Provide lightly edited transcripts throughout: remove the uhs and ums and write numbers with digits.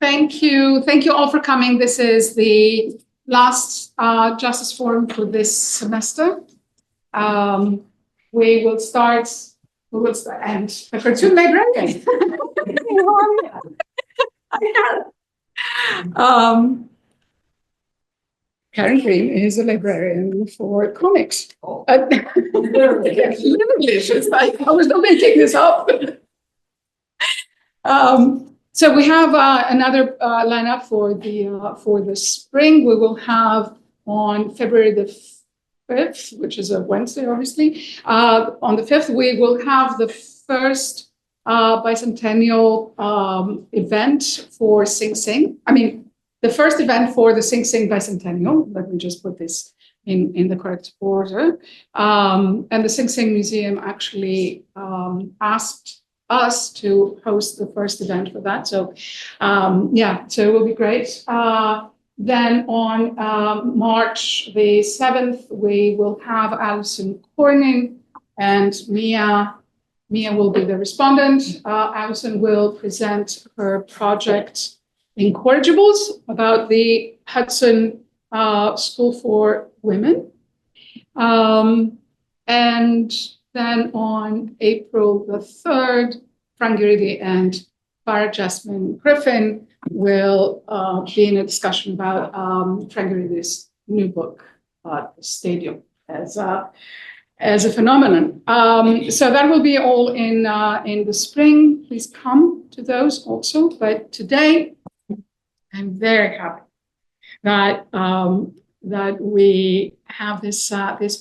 Thank you. Thank you all for coming. This is the last Justice Forum for this semester. We will start, and the cartoon librarian. Karen Green is a librarian for comics. It's like, I was not making this up. So we have another lineup for the spring. We will have on February the 5th, which is a Wednesday, obviously. On the 5th, we will have the first bicentennial event for Sing Sing. I mean, the first event for the Sing Sing bicentennial. Let me just put this in the correct order. And the Sing Sing Museum actually asked us to host the first event for that. So so it will be great. Then on March the 7th, we will have Alison Corning and Mia. Mia will be the respondent. Alison will present her project Incorrigibles about the Hudson School for Women. And then on April the 3rd, Frank Guridi and Farah Jasmine Griffin will be in a discussion about Frank Guridi's new book, The Stadium, as a phenomenon. So that will be all in the spring. Please come to those also. But today, I'm very happy that we have this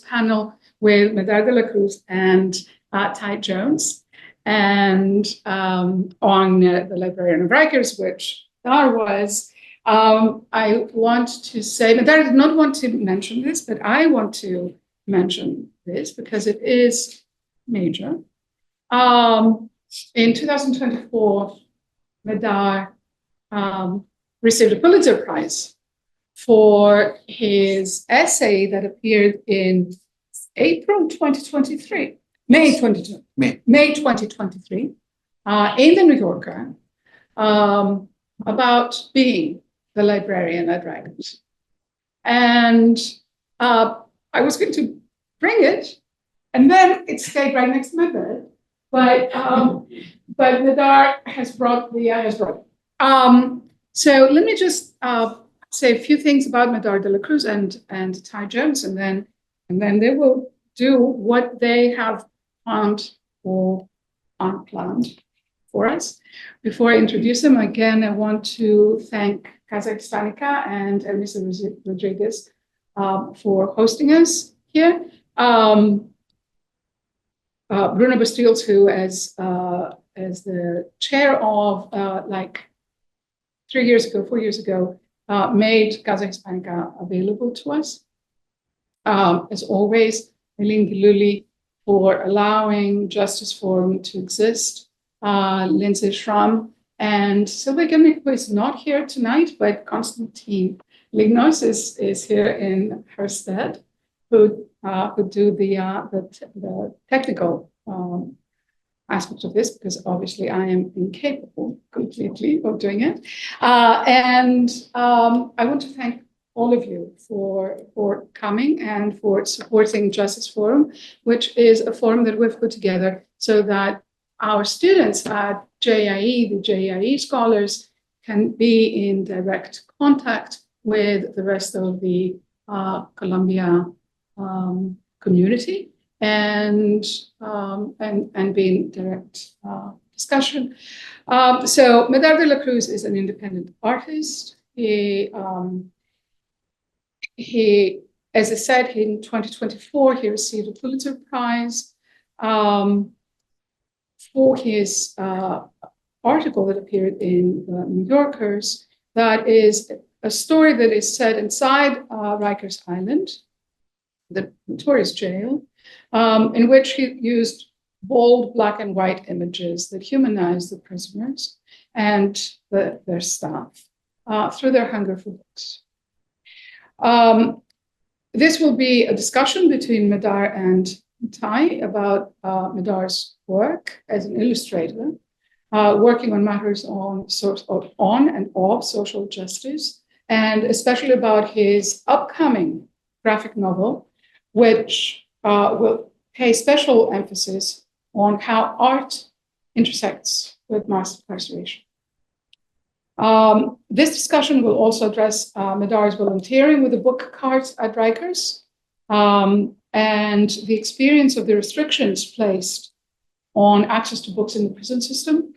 panel with Medar de la Cruz and Thai Jones, and on the Librarian of Rikers, which Medar was. I want to say, Medar did not want to mention this, but I want to mention this because it is major. In 2024, Medar received a Pulitzer Prize for his essay that appeared in April 2023, May 2023, in the New Yorker, about being the librarian at Rikers. And I was going to bring it, and then it stayed right next to my bed. But Medar has brought it. So let me just say a few things about Medar de la Cruz and Thai Jones, and then they will do what they have planned or unplanned for us. Before I introduce them, again, I want to thank Casa Hispanica and Elisa Rodriguez for hosting us here. Bruno Bastiles, who as the chair of 4 years ago, made Casa Hispanica available to us. As always, Eileen Giluli for allowing Justice Forum to exist, Lindsay Schramm, and Sylvia Gimnick, who is not here tonight, but Constantine Lignos is here in her stead, who do the technical aspects of this, because obviously I am incapable completely of doing it. And I want to thank all of you for coming and for supporting Justice Forum, which is a forum that we've put together so that our students at JIE, the JIE scholars, can be in direct contact with the rest of the Columbia community and be in direct discussion. So Medar de la Cruz is an independent artist. He, as I said, in 2024, he received a Pulitzer Prize for his article that appeared in the New Yorkers. That is a story that is set inside Rikers Island, the notorious jail, in which he used bold black and white images that humanize the prisoners and their staff through their hunger for books. This will be a discussion between Medar and Thai about Medar's work as an illustrator, working on matters on and of social justice, and especially about his upcoming graphic novel, which will pay special emphasis on how art intersects with mass incarceration. This discussion will also address Medar's volunteering with the book carts at Rikers, and the experience of the restrictions placed on access to books in the prison system,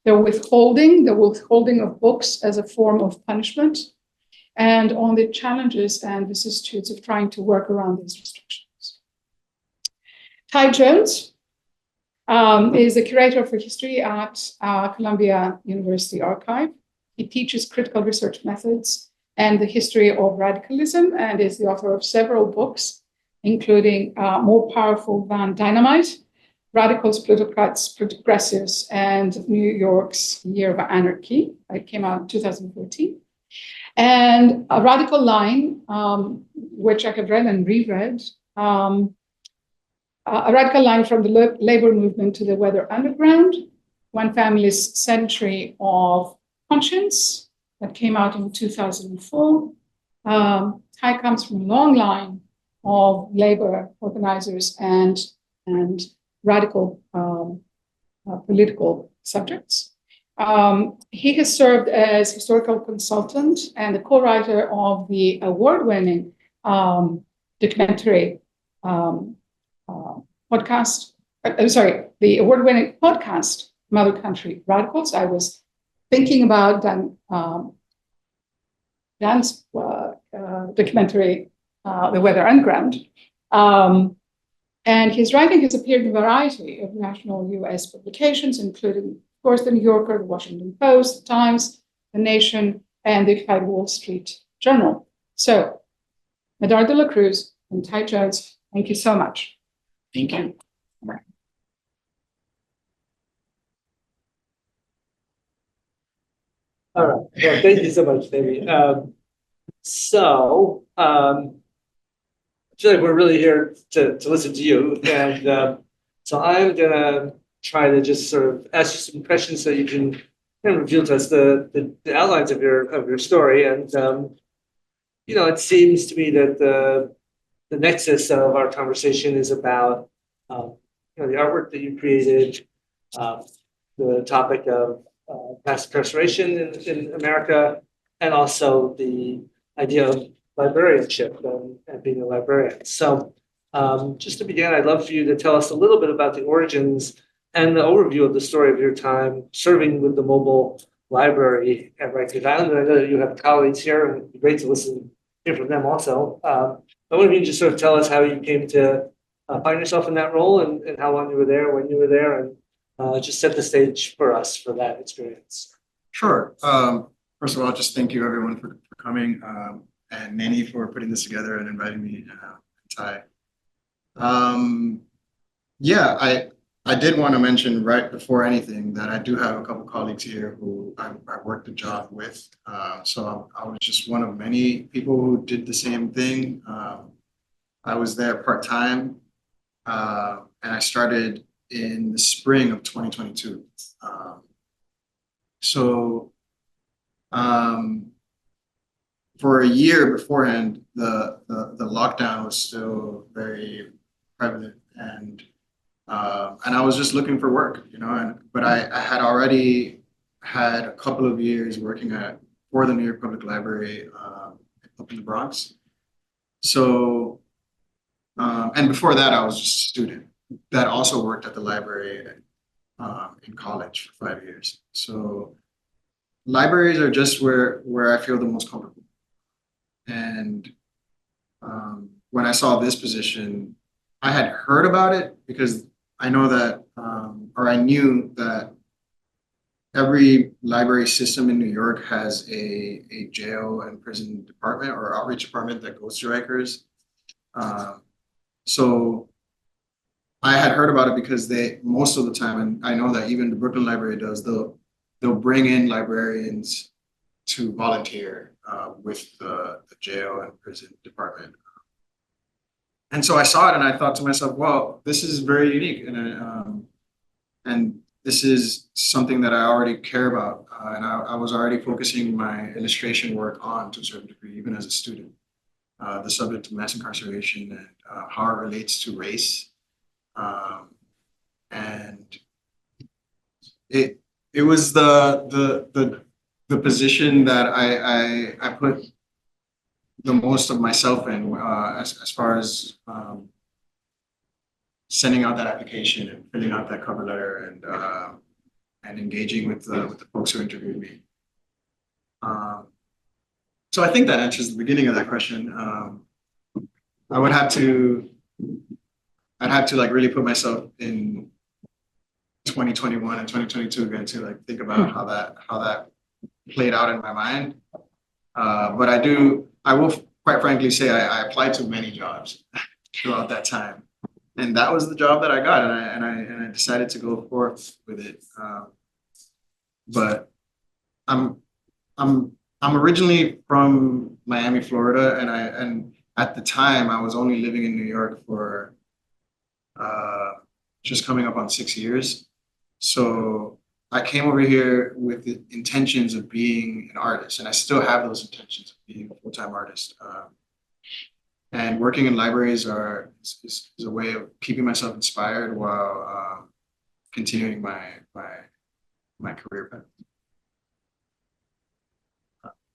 the withholding of books as a form of punishment, and on the challenges and vicissitudes of trying to work around these restrictions. Thai Jones is the curator for history at Columbia University Archive. He teaches critical research methods and the history of radicalism, and is the author of several books, including More Powerful Than Dynamite, Radicals, Plutocrats, Progressives, and New York's Year of Anarchy. It came out in 2014. And A Radical Line, which I have read and reread, A Radical Line from the Labor Movement to the Weather Underground, One Family's Century of Conscience, that came out in 2004. Thai comes from a long line of labor organizers and radical political subjects. He has served as historical consultant and the co-writer of the award-winning documentary podcast. The award-winning podcast Mother Country Radicals. I was thinking about Dan's documentary, The Weather Underground. And his writing has appeared in a variety of national US publications, including, of course, the New Yorker, the Washington Post, the Times, the Nation, and the Occupy Wall Street Journal. So, Medar de la Cruz and Thai Jones, thank you so much. Thank you. All right. Well, thank you so much, Debbie. I feel like we're really here to listen to you. And so I'm going to try to just sort of ask you some questions so you can kind of reveal to us the outlines of your story. And, it seems to me that the nexus of our conversation is about, the artwork that you created, the topic of mass incarceration in America, and also the idea of librarianship and being a librarian. So just to begin, I'd love for you to tell us a little bit about the origins and the overview of the story of your time serving with the mobile library at Rikers Island. And I know that you have colleagues here, and it'd be great to hear from them also. I wonder if you can just sort of tell us how you came to find yourself in that role, and how long you were there, when you were there, and just set the stage for us for that experience. Sure. First of all, just thank you everyone for coming, and Nanny for putting this together and inviting me, Ty. I did want to mention right before anything that I do have a couple colleagues here who I worked the job with. So I was just one of many people who did the same thing. I was there part-time, and I started in the spring of 2022. For a year beforehand, the lockdown was still very prevalent, and I was just looking for work, but I had already had a couple of years working for the New York Public Library up in the Bronx. So, and before that, I was just a student that also worked at the library in college for 5 years. So libraries are just where I feel the most comfortable. And when I saw this position, I had heard about it because I know that, or I knew that every library system in New York has a jail and prison department or outreach department that goes to Rikers. So I had heard about it because most of the time, and I know that even the Brooklyn Library does, they'll bring in librarians to volunteer with the jail and prison department. And so I saw it and I thought to myself, well, this is very unique. And this is something that I already care about, and I was already focusing my illustration work on to a certain degree, even as a student. The subject of mass incarceration and how it relates to race, and it was the position that I put the most of myself in, as far as sending out that application and filling out that cover letter and engaging with the folks who interviewed me. So I think that answers the beginning of that question. I'd have to like really put myself in 2021 and 2022 again to like think about how that played out in my mind. But I will quite frankly say I applied to many jobs throughout that time, and that was the job that I got, and I decided to go forth with it. But I'm originally from Miami, Florida, and at the time I was only living in New York for just coming up on 6 years. So I came over here with the intentions of being an artist, and I still have those intentions of being a full-time artist. And working in libraries is a way of keeping myself inspired while continuing my career path.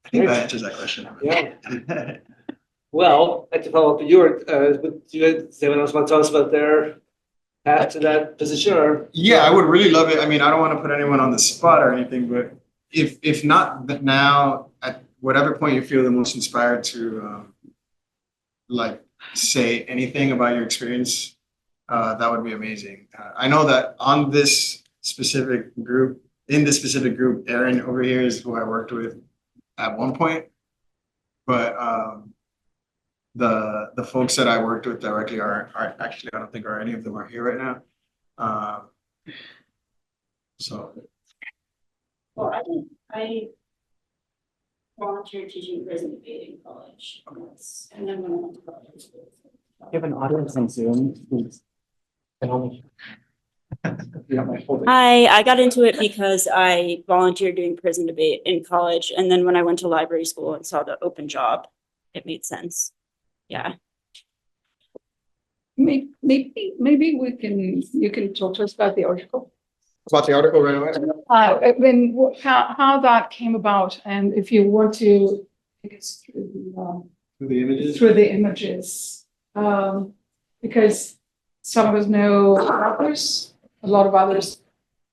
I think that answers that question. Yeah. Well, I have to follow up with does anyone else want to tell us about their path to that position? Or Yeah, I would really love it. I mean, I don't want to put anyone on the spot or anything, but if not now, at whatever point you feel the most inspired to like say anything about your experience, that would be amazing. I know that in this specific group, Aaron over here is who I worked with at one point, but the folks that I worked with directly are actually, I don't think any of them are here right now. So. Well, I volunteered teaching prison debate in college, and then when I went to college. You have an audience on Zoom, please. Can only. Hi, I got into it because I volunteered doing prison debate in college, and then when I went to library school and saw the open job, it made sense. Yeah. Maybe you can talk to us about the article. About the article right away? How that came about, and if you want to take us through the images, because some of us know others, a lot of others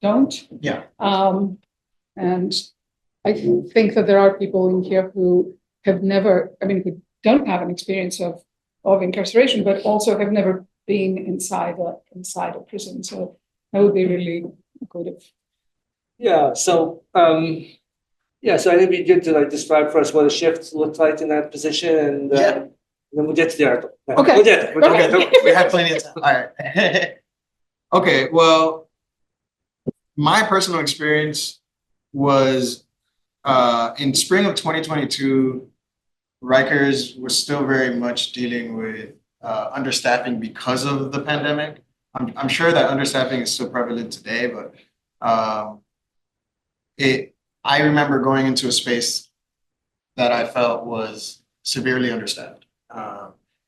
don't. Yeah. And I think that there are people in here who have never, who don't have an experience of incarceration, but also have never been inside a prison. So that would be really good if. Yeah, so so I think it'd be good to like describe for us what a shift looked like in that position, and then we'll get to the article. Okay. We'll get there. Okay. We have plenty of time. All right. Okay, well, my personal experience was in spring of 2022, Rikers was still very much dealing with understaffing because of the pandemic. I'm sure that understaffing is still prevalent today, but I remember going into a space that I felt was severely understaffed.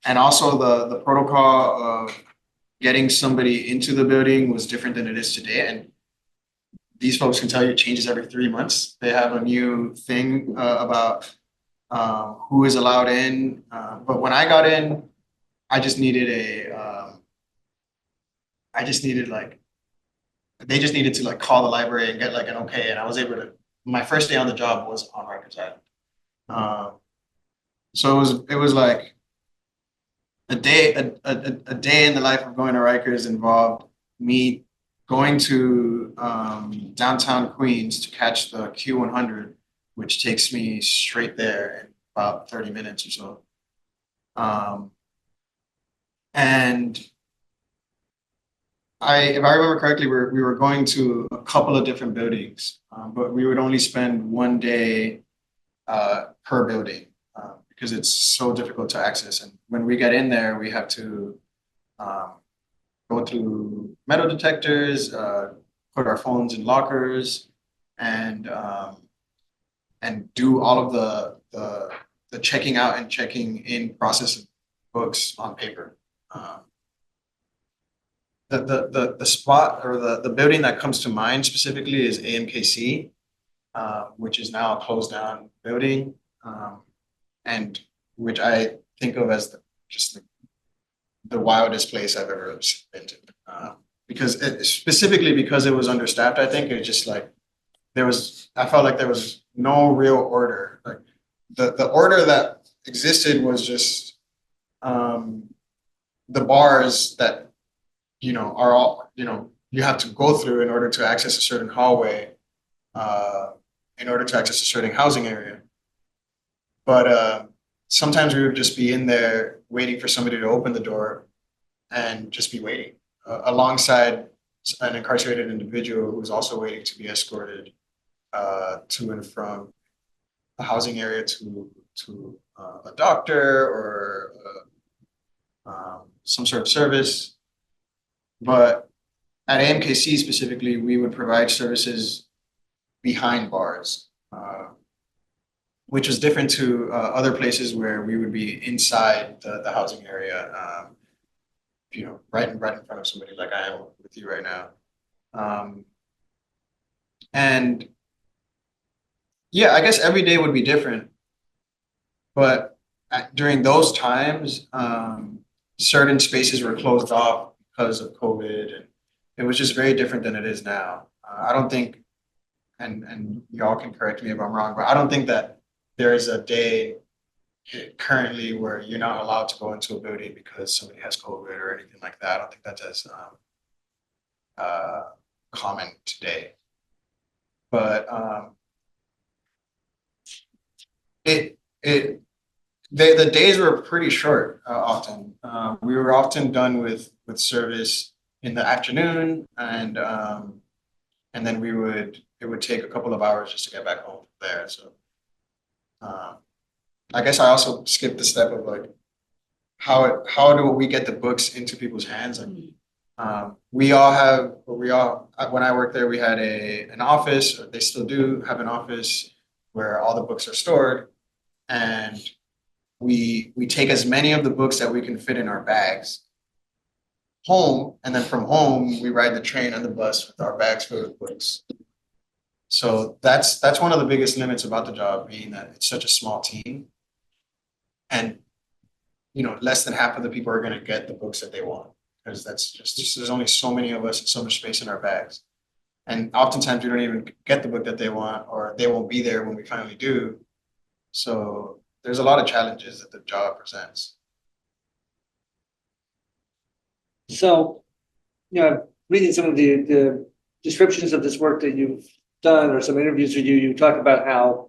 And also the protocol of getting somebody into the building was different than it is today. And these folks can tell you it changes every 3 months. They have a new thing about who is allowed in. But when I got in, they just needed to like call the library and get like an okay. And I was able to, my first day on the job was on Rikers Island. So it was like a day in the life of going to Rikers involved me going to downtown Queens to catch the Q100, which takes me straight there in about 30 minutes or so. And if I remember correctly, we were going to a couple of different buildings, but we would only spend 1 day per building because it's so difficult to access. And when we get in there, we have to go through metal detectors, put our phones in lockers and do all of the checking out and checking in process of books on paper. The spot or the building that comes to mind specifically is AMKC, which is now a closed down building, and which I think of as just the wildest place I've ever been to. Specifically because it was understaffed, I think it was just like I felt like there was no real order. Like the order that existed was just the bars that are all you have to go through in order to access a certain hallway, in order to access a certain housing area. But sometimes we would just be in there waiting for somebody to open the door and just be waiting alongside an incarcerated individual who was also waiting to be escorted to and from a housing area to a doctor or some sort of service. But at AMKC specifically, we would provide services behind bars, which was different to other places where we would be inside the housing area, right in front of somebody like I am with you right now. And yeah, I guess every day would be different. But during those times, certain spaces were closed off because of COVID, and it was just very different than it is now. I don't think, and y'all can correct me if I'm wrong, but I don't think that there is a day currently where you're not allowed to go into a building because somebody has COVID or anything like that. I don't think that's as common today. But the days were pretty short often. We were often done with service in the afternoon, and then it would take a couple of hours just to get back home there. So I guess I also skipped the step of like how do we get the books into people's hands? Like, when I worked there, we had an office, or they still do have an office where all the books are stored, and we take as many of the books that we can fit in our bags home, and then from home we ride the train and the bus with our bags filled with books. So that's one of the biggest limits about the job, being that it's such a small team, and less than half of the people are going to get the books that they want, because that's just there's only so many of us and so much space in our bags, and oftentimes we don't even get the book that they want, or they won't be there when we finally do. So there's a lot of challenges that the job presents. So, reading some of the descriptions of this work that you've done, or some interviews with you, you talk about how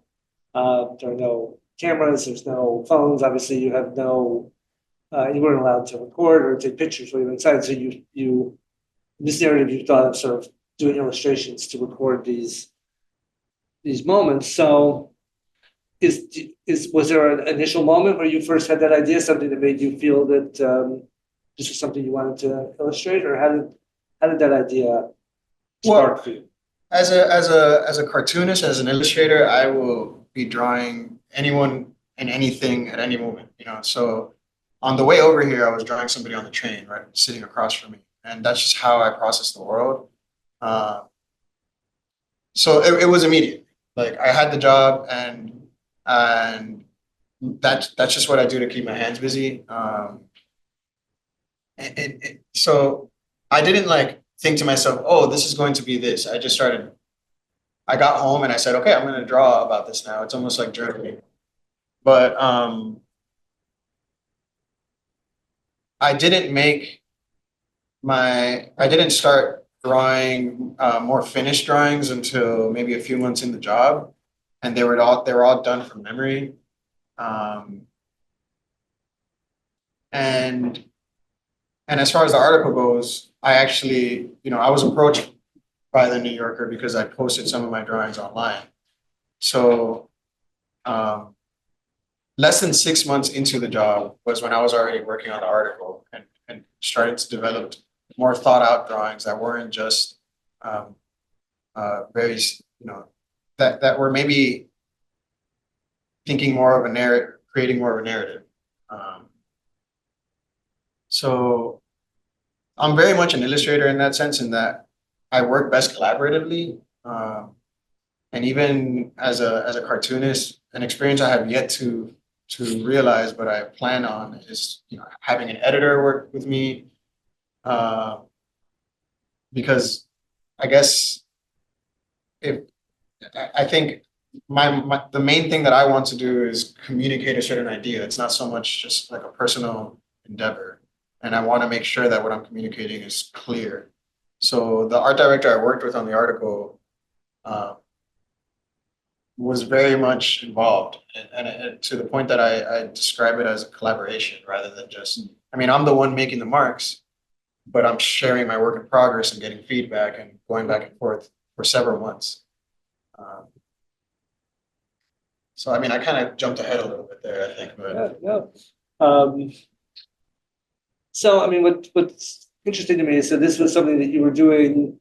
there are no cameras, there's no phones. Obviously, you have you weren't allowed to record or take pictures while you were inside. So you in this narrative, you thought of sort of doing illustrations to record these moments. So was there an initial moment where you first had that idea, something that made you feel that this was something you wanted to illustrate, or how did that idea spark for you? As a cartoonist, as an illustrator, I will be drawing anyone and anything at any moment. So on the way over here, I was drawing somebody on the train, right, sitting across from me, and that's just how I process the world. So it was immediate. Like, I had the job, and that's just what I do to keep my hands busy. So I didn't think to myself, oh, this is going to be this. I got home and I said, okay, I'm going to draw about this now. It's almost like journaling. But I didn't start drawing more finished drawings until maybe a few months in the job, and they were all done from memory. And as far as the article goes, I actually, I was approached by the New Yorker because I posted some of my drawings online. So less than 6 months into the job was when I was already working on the article and started to develop more thought out drawings that weren't just very, that were maybe thinking more of a narrative, creating more of a narrative. So I'm very much an illustrator in that sense, in that I work best collaboratively. And even as a cartoonist, an experience I have yet to realize, but I plan on, is having an editor work with me, because I guess I think the main thing that I want to do is communicate a certain idea. It's not so much just like a personal endeavor, and I want to make sure that what I'm communicating is clear. So the art director I worked with on the article was very much involved, and to the point that I describe it as a collaboration rather than just, I mean, I'm the one making the marks, but I'm sharing my work in progress and getting feedback and going back and forth for several months. So, I mean, I kind of jumped ahead a little bit there, I think, but. Yeah. So, I mean, what's interesting to me is that this was something that you were doing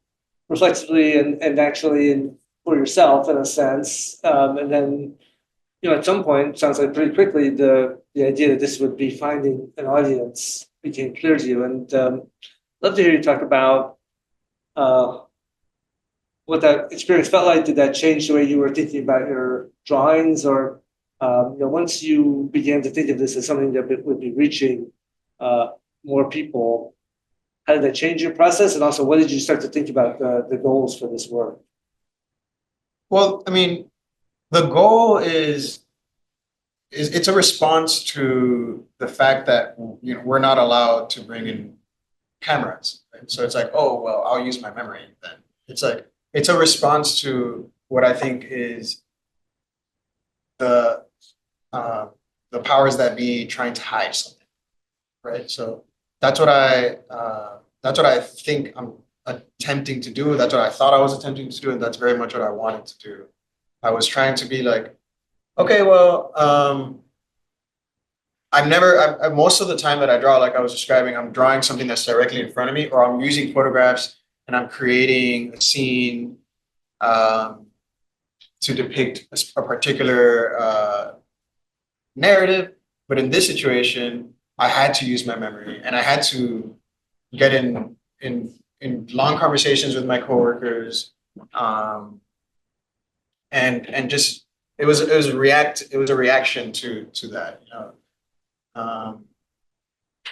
reflexively and actually for yourself in a sense. And then, at some point, sounds like pretty quickly, the idea that this would be finding an audience became clear to you. And love to hear you talk about what that experience felt like. Did that change the way you were thinking about your drawings, or once you began to think of this as something that would be reaching more people, how did that change your process? And also, what did you start to think about the goals for this work? Well, I mean, the goal is it's a response to the fact that we're not allowed to bring in cameras. Right? So it's like, oh well, I'll use my memory then. It's like, it's a response to what I think is the powers that be trying to hide something, right? So that's what I think I'm attempting to do. That's what I thought I was attempting to do, and that's very much what I wanted to do. I was trying to be like, okay, well, most of the time that I draw, like I was describing, I'm drawing something that's directly in front of me, or I'm using photographs and I'm creating a scene to depict a particular narrative. But in this situation, I had to use my memory, and I had to get in long conversations with my coworkers, and just it was a reaction to that.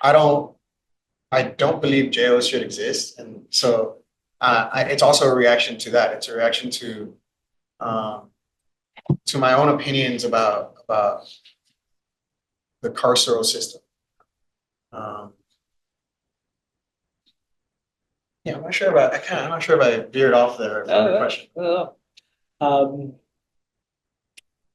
I don't believe jails should exist, and so it's also a reaction to that. It's a reaction to my own opinions about the carceral system. Yeah, I'm not sure if I veered off there from the question.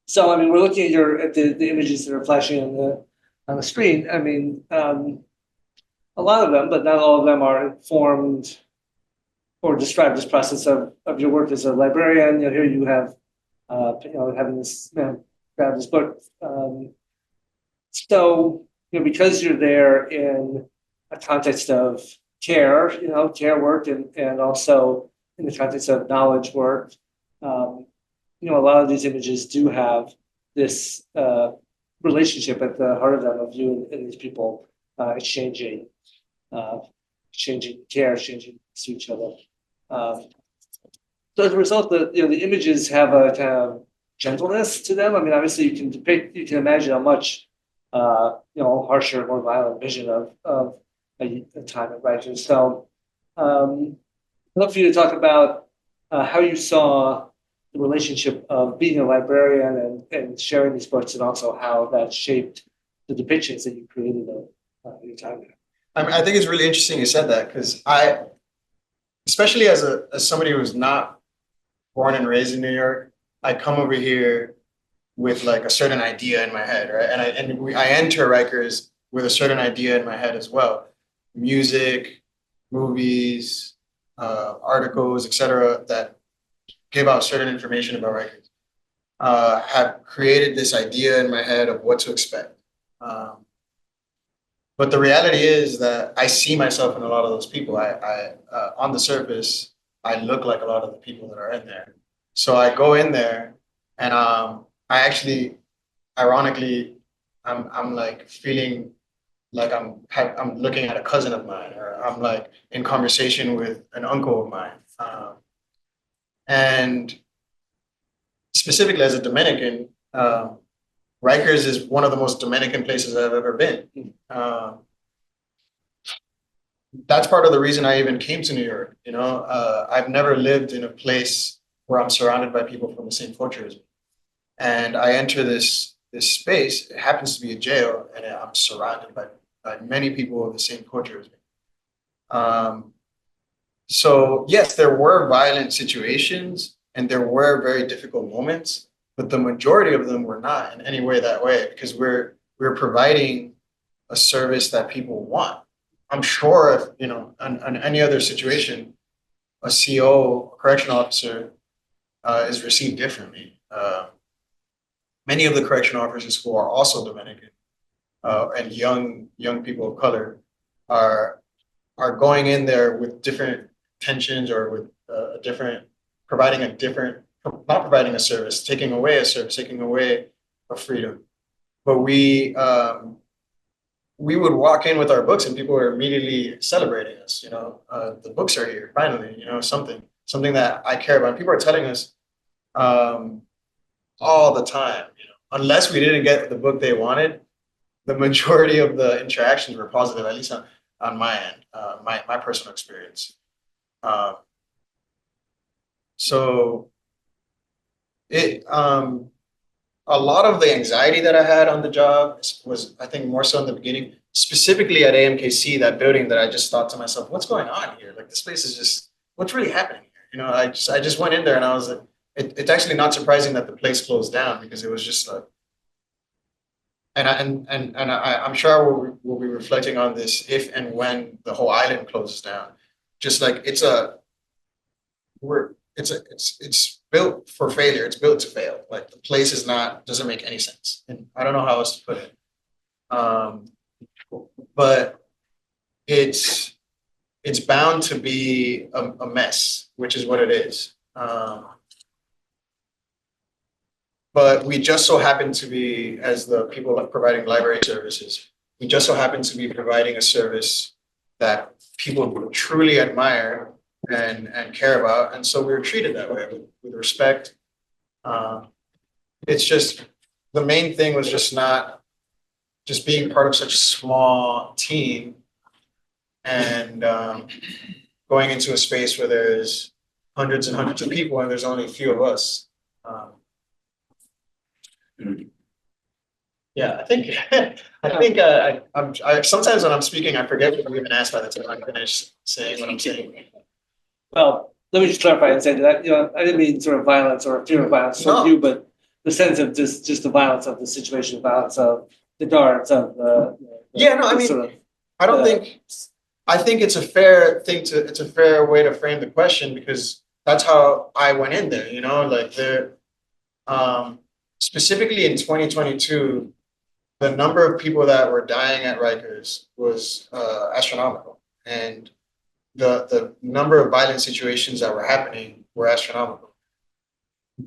So, I mean, we're looking at the images that are flashing on the screen. I mean, a lot of them, but not all of them, are informed or describe this process of your work as a librarian. Here you have, having this grab this book. So, because you're there in a context of care work, and also in the context of knowledge work, a lot of these images do have this relationship at the heart of them, of you and these people exchanging care, exchanging to each other. So as a result, the images have a kind of gentleness to them. I mean, obviously, you can imagine a much harsher, more violent vision of a time at Rikers. So, I'd love for you to talk about how you saw the relationship of being a librarian and sharing these books, and also how that shaped the depictions that you created of your time there. I mean, I think it's really interesting you said that, because especially as somebody who was not born and raised in New York, I come over here with like a certain idea in my head, right? And I enter Rikers with a certain idea in my head as well. Music, movies, articles, etc., that give out certain information about Rikers have created this idea in my head of what to expect. But the reality is that I see myself in a lot of those people. I on the surface, I look like a lot of the people that are in there. So I go in there and I actually, ironically, I'm like feeling like I'm looking at a cousin of mine, or I'm like in conversation with an uncle of mine. And specifically as a Dominican, Rikers is one of the most Dominican places I've ever been. That's part of the reason I even came to New York. You know, I've never lived in a place where I'm surrounded by people from the same culture as me. And I enter this space. It happens to be a jail, and I'm surrounded by many people of the same culture as me. So yes, there were violent situations, and there were very difficult moments, but the majority of them were not in any way that way, because we're providing a service that people want. I'm sure if, you know, on any other situation, a CO, a correctional officer, is received differently. Many of the correctional officers who are also Dominican, and young people of color are going in there with different tensions, or with providing a different, not providing a service, taking away a service, taking away a freedom. But we would walk in with our books and people were immediately celebrating us. You know, the books are here finally. You know, something that I care about. People are telling us all the time. You know, unless we didn't get the book they wanted, the majority of the interactions were positive. At least on my end, my personal experience. So it a lot of the anxiety that I had on the job was, I think, more so in the beginning, specifically at AMKC, that building, that I just thought to myself, what's going on here? Like, this place is just, what's really happening here? You know, I just went in there and I was like, it's actually not surprising that the place closed down, because it was just like, I'm sure we'll be reflecting on this if and when the whole island closes down. Just like it's built for failure. It's built to fail. Like, the place doesn't make any sense. And I don't know how else to put it. But it's bound to be a mess, which is what it is. But we just so happen to be, as the people providing library services, we just so happen to be providing a service that people truly admire and care about. And so we were treated that way, with respect. It's just, the main thing was just not just being part of such a small team, and going into a space where there's hundreds and hundreds of people and there's only a few of us. Yeah, I think I sometimes when I'm speaking, I forget what I'm even asked by the time I finish saying what I'm saying. Well, let me just clarify and say that, you know, I didn't mean sort of violence or fear of violence from you, but the sense of just the violence of the situation, violence of the guards, of Yeah, no, I mean, sort of, I don't think, I think it's a fair thing it's a fair way to frame the question, because that's how I went in there, you know, like specifically in 2022, the number of people that were dying at Rikers was astronomical. And the number of violent situations that were happening were astronomical.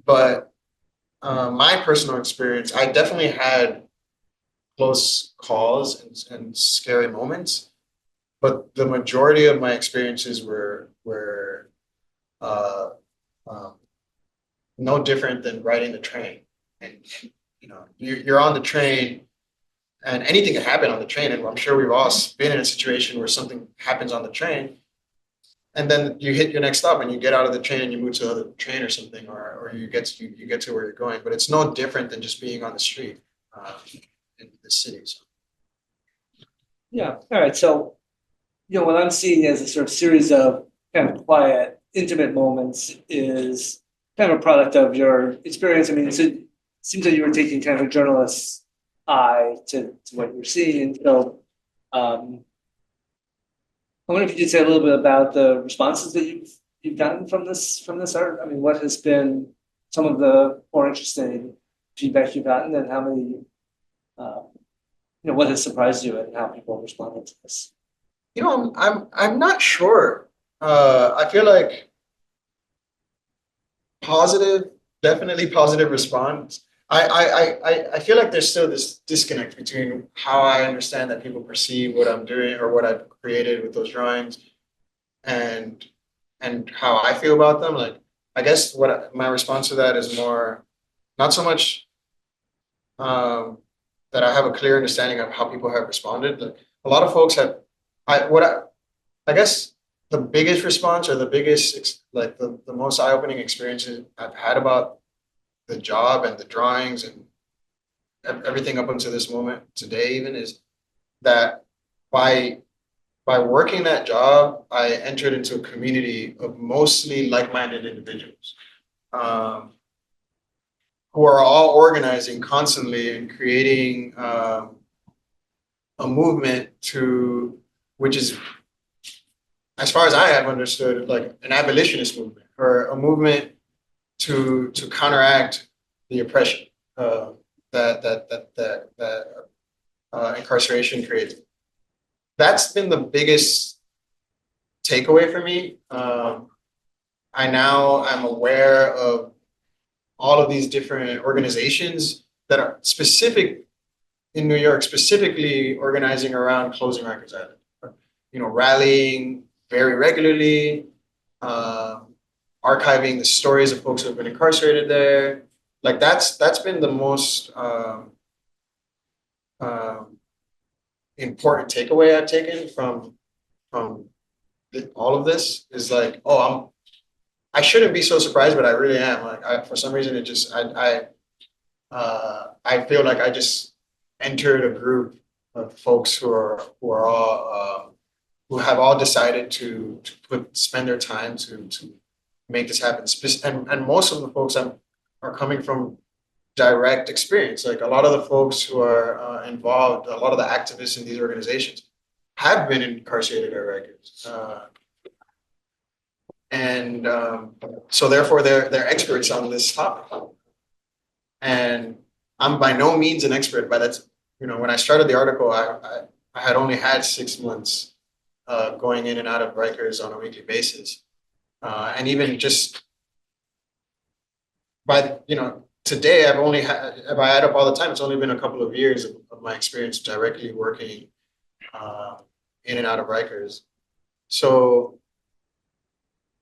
But my personal experience, I definitely had close calls and scary moments, but the majority of my experiences were no different than riding the train. And you know, you're on the train, and anything can happen on the train. And I'm sure we've all been in a situation where something happens on the train, and then you hit your next stop and you get out of the train and you move to another train or something, or you get to where you're going. But it's no different than just being on the street in the city. So. yeah. All right. So, you know, what I'm seeing as a sort of series of kind of quiet, intimate moments is kind of a product of your experience. I mean, it seems like you were taking kind of a journalist's eye to what you're seeing. So, I wonder if you could say a little bit about the responses that you've gotten from this art. I mean, what has been some of the more interesting feedback you've gotten, and how many, you know, what has surprised you and how people have responded to this? You know, I'm not sure. I feel like positive, definitely positive response. I feel like there's still this disconnect between how I understand that people perceive what I'm doing or what I've created with those drawings and how I feel about them. Like, I guess my response to that is more not so much that I have a clear understanding of how people have responded. Like, a lot of folks have, I guess the biggest response or the biggest, like the most eye-opening experiences I've had about the job and the drawings and everything up until this moment today even is that by working that job, I entered into a community of mostly like-minded individuals who are all organizing constantly and creating a movement which is, as far as I have understood, like an abolitionist movement or a movement to counteract the oppression that incarceration creates. That's been the biggest takeaway for me. I'm aware of all of these different organizations that are specific in New York, specifically organizing around closing Rikers Island. Rallying very regularly, archiving the stories of folks who have been incarcerated there. Like that's been the most important takeaway I've taken from all of this is like, I shouldn't be so surprised, but I really am. Like, for some reason, I feel like I just entered a group of folks who have all decided to spend their time to make this happen. And most of the folks are coming from direct experience. Like, a lot of the folks who are involved, a lot of the activists in these organizations have been incarcerated at Rikers. So therefore they're experts on this topic. And I'm by no means an expert, but that's, when I started the article, I had only had 6 months going in and out of Rikers on a weekly basis. And even just by, today I've only had, if I add up all the time, it's only been a couple of years of my experience directly working in and out of Rikers. So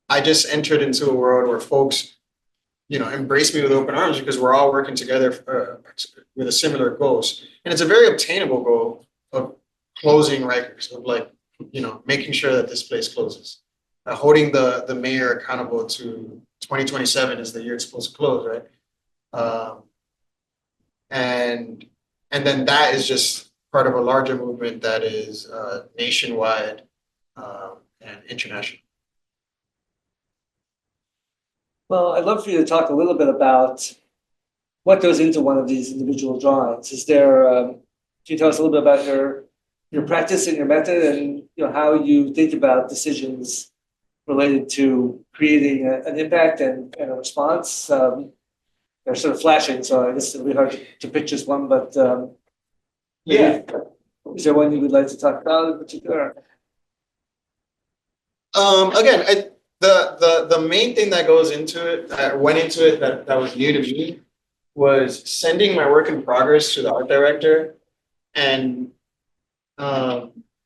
I just entered into a world where folks, embrace me with open arms because we're all working together with a similar goals. And it's a very obtainable goal of closing Rikers, of making sure that this place closes. Holding the mayor accountable to 2027 is the year it's supposed to close, right? And then that is just part of a larger movement that is nationwide and international. Well, I'd love for you to talk a little bit about what goes into one of these individual drawings. Can you tell us a little bit about your practice and your method, and how you think about decisions related to creating an impact and a response? They're sort of flashing, so I guess it'll be hard to pick just one, but Yeah. Is there one you would like to talk about in particular? Again, the main thing that goes into it, that went into it, that was new to me, was sending my work in progress to the art director. And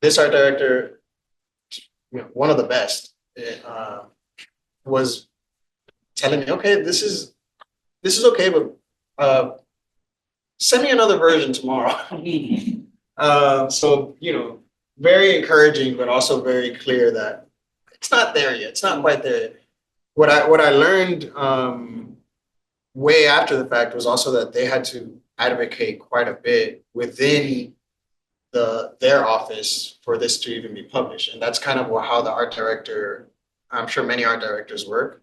this art director, one of the best, was telling me, okay, this is okay, but send me another version tomorrow. So, very encouraging, but also very clear that it's not there yet. It's not quite there yet. What I learned way after the fact was also that they had to advocate quite a bit within their office for this to even be published. And that's kind of how the art director, I'm sure many art directors work.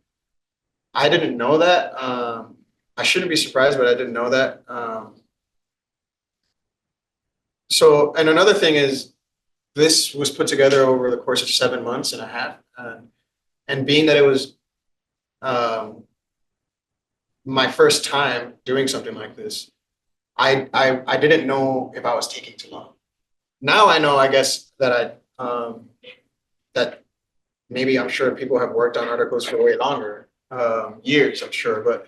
I didn't know that. I shouldn't be surprised, but I didn't know that. So, and another thing is, this was put together over the course of 7 months and a half. And being that it was my first time doing something like this, I didn't know if I was taking too long. Now I know, I guess, that that maybe, I'm sure people have worked on articles for way longer. years, I'm sure, but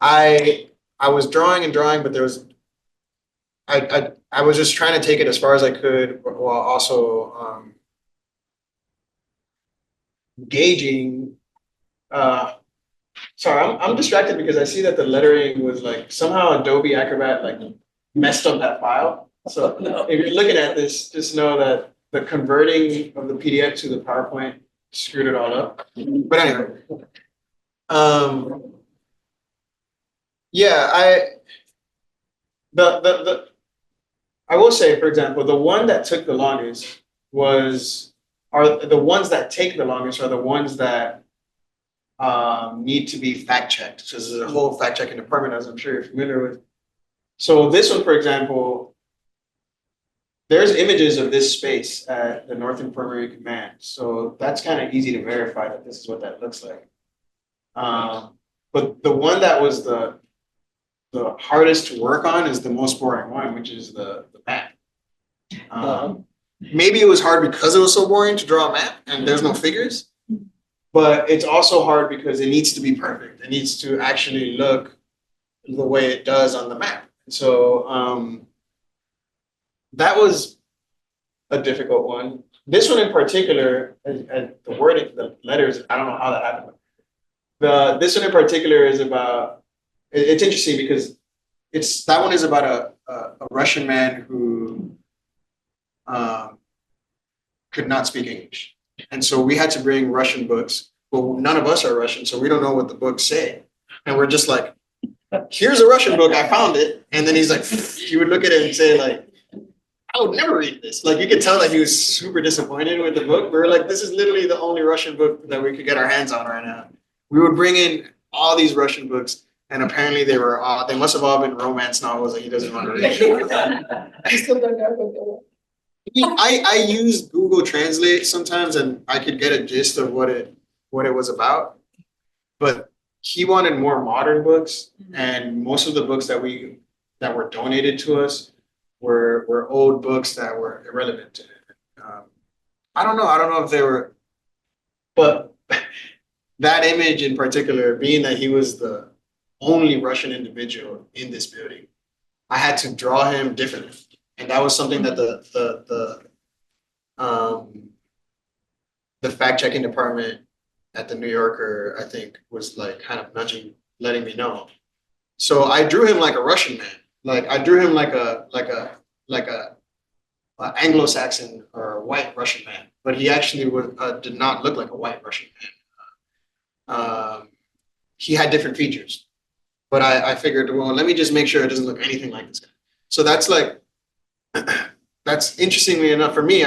I was drawing and drawing, but there was I was just trying to take it as far as I could while also gauging. Sorry, I'm distracted because I see that the lettering was like somehow Adobe Acrobat like messed up that file. So if you're looking at this, just know that the converting of the PDF to the PowerPoint screwed it all up. But anyway, yeah, I will say, for example, the one that took the longest are the ones that take the longest are the ones that need to be fact checked. So there's a whole fact checking department, as I'm sure you're familiar with. So this one, for example, there's images of this space at the North Infirmary Command. So that's kind of easy to verify that this is what that looks like. But the one that was the hardest to work on is the most boring one, which is the map. Maybe it was hard because it was so boring to draw a map and there's no figures, but it's also hard because it needs to be perfect. It needs to actually look the way it does on the map. So that was a difficult one. This one in particular, and the wording, the letters, I don't know how that happened. This one in particular is about, it's interesting because that one is about a Russian man who could not speak English. And so we had to bring Russian books. Well, none of us are Russian, so we don't know what the books say. And we're just like, here's a Russian book, I found it. And then he's like, he would look at it and say like, I would never read this. Like you could tell that he was super disappointed with the book. We were like, this is literally the only Russian book that we could get our hands on right now. We would bring in all these Russian books, and apparently they must have all been romance novels that he doesn't want to read. I still don't know what I use Google Translate sometimes, and I could get a gist of what it was about. But he wanted more modern books, and most of the books that were donated to us were old books that were irrelevant to him. I don't know if they were, but that image in particular, being that he was the only Russian individual in this building, I had to draw him differently. And that was something that the fact-checking department at the New Yorker, I think, was like kind of letting me know. So I drew him like a Russian man. Like I drew him like a Anglo-Saxon or a white Russian man, but he actually did not look like a white Russian man. He had different features, but I figured, well, let me just make sure it doesn't look anything like this guy. So that's like, that's interestingly enough for me,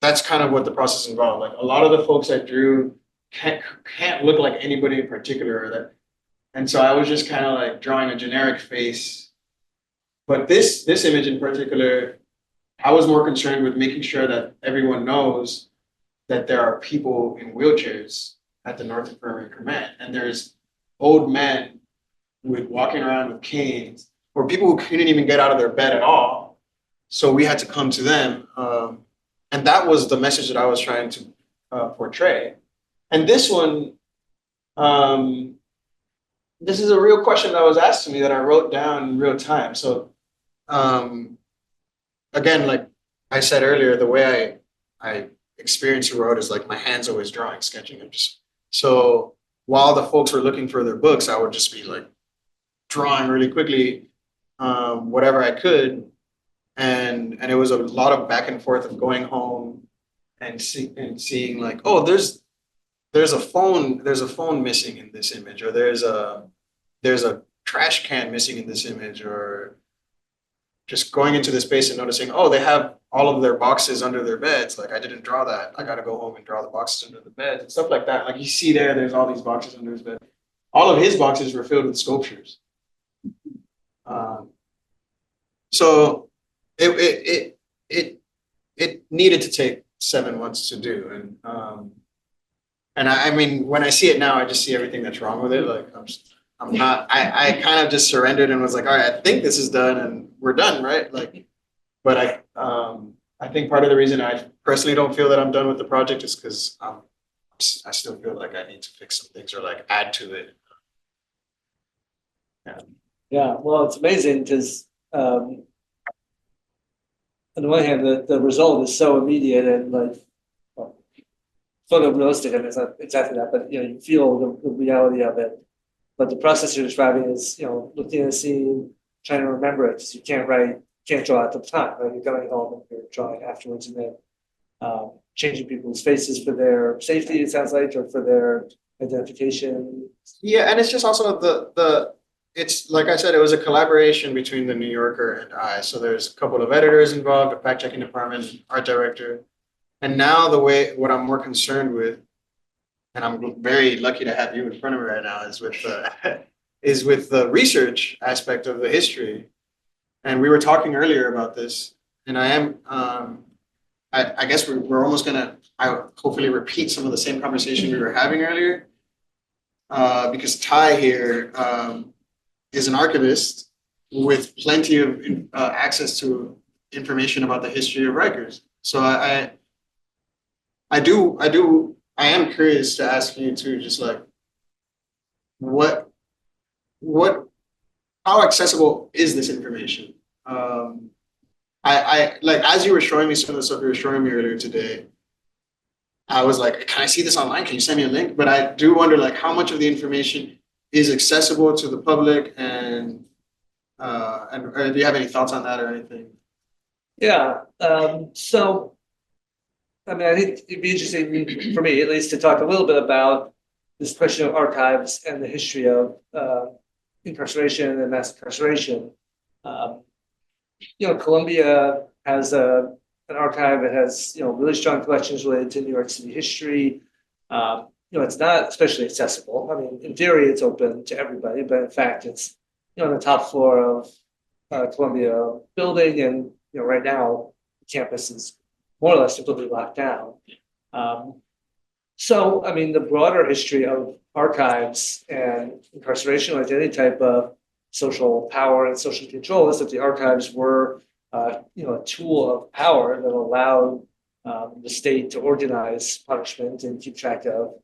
that's kind of what the process involved. Like a lot of the folks I drew can't look like anybody in particular. And so I was just kind of like drawing a generic face. But this image in particular, I was more concerned with making sure that everyone knows that there are people in wheelchairs at the North Infirmary Command. And there's old men walking around with canes, or people who couldn't even get out of their bed at all. So we had to come to them. And that was the message that I was trying to portray. And this one, this is a real question that was asked to me that I wrote down in real time. So again, like I said earlier, the way I experience the road is like my hand's always drawing, sketching. So while the folks were looking for their books, I would just be like drawing really quickly, whatever I could. And it was a lot of back and forth of going home and seeing like, oh, there's a phone missing in this image, or there's a trash can missing in this image, or just going into the space and noticing, oh, they have all of their boxes under their beds. Like I didn't draw that. I got to go home and draw the boxes under the bed and stuff like that. Like you see there's all these boxes under his bed. All of his boxes were filled with sculptures. So it needed to take 7 months to do. And I mean, when I see it now, I just see everything that's wrong with it. Like I kind of just surrendered and was like, all right, I think this is done and we're done, right? Like, but I think part of the reason I personally don't feel that I'm done with the project is because I'm I still feel like I need to fix some things or like add to it. Yeah, well, it's amazing because on the one hand, the result is so immediate and like well, photorealistic. I mean, it's not exactly that, but you feel the reality of it. But the process you're describing is, looking at a scene, trying to remember it because you can't draw at the time, right? You're going home and you're drawing afterwards, and then changing people's faces for their safety, it sounds like, or for their identification. Yeah, and it's just also it's like I said, it was a collaboration between the New Yorker and I. So there's a couple of editors involved, a fact checking department, art director. And now what I'm more concerned with, and I'm very lucky to have you in front of me right now, is with the research aspect of the history. And we were talking earlier about this, and I guess we're almost gonna hopefully repeat some of the same conversation we were having earlier, because Ty here is an archivist with plenty of access to information about the history of Rikers. So I am curious to ask you to just like, how accessible is this information? I like, as you were showing me some of the stuff you were showing me earlier today, I was like, can I see this online? Can you send me a link? But I do wonder like how much of the information is accessible to the public, and do you have any thoughts on that or anything? Yeah. So, I mean, I think it'd be interesting for me, at least, to talk a little bit about this question of archives and the history of incarceration and mass incarceration. Columbia has an archive that has really strong collections related to New York City history. It's not especially accessible. I mean, in theory, it's open to everybody, but in fact, it's on the top floor of Columbia building, and right now, the campus is more or less completely locked down. So, I mean, the broader history of archives and incarceration, like any type of social power and social control, is that the archives were, a tool of power that allowed the state to organize punishment and keep track of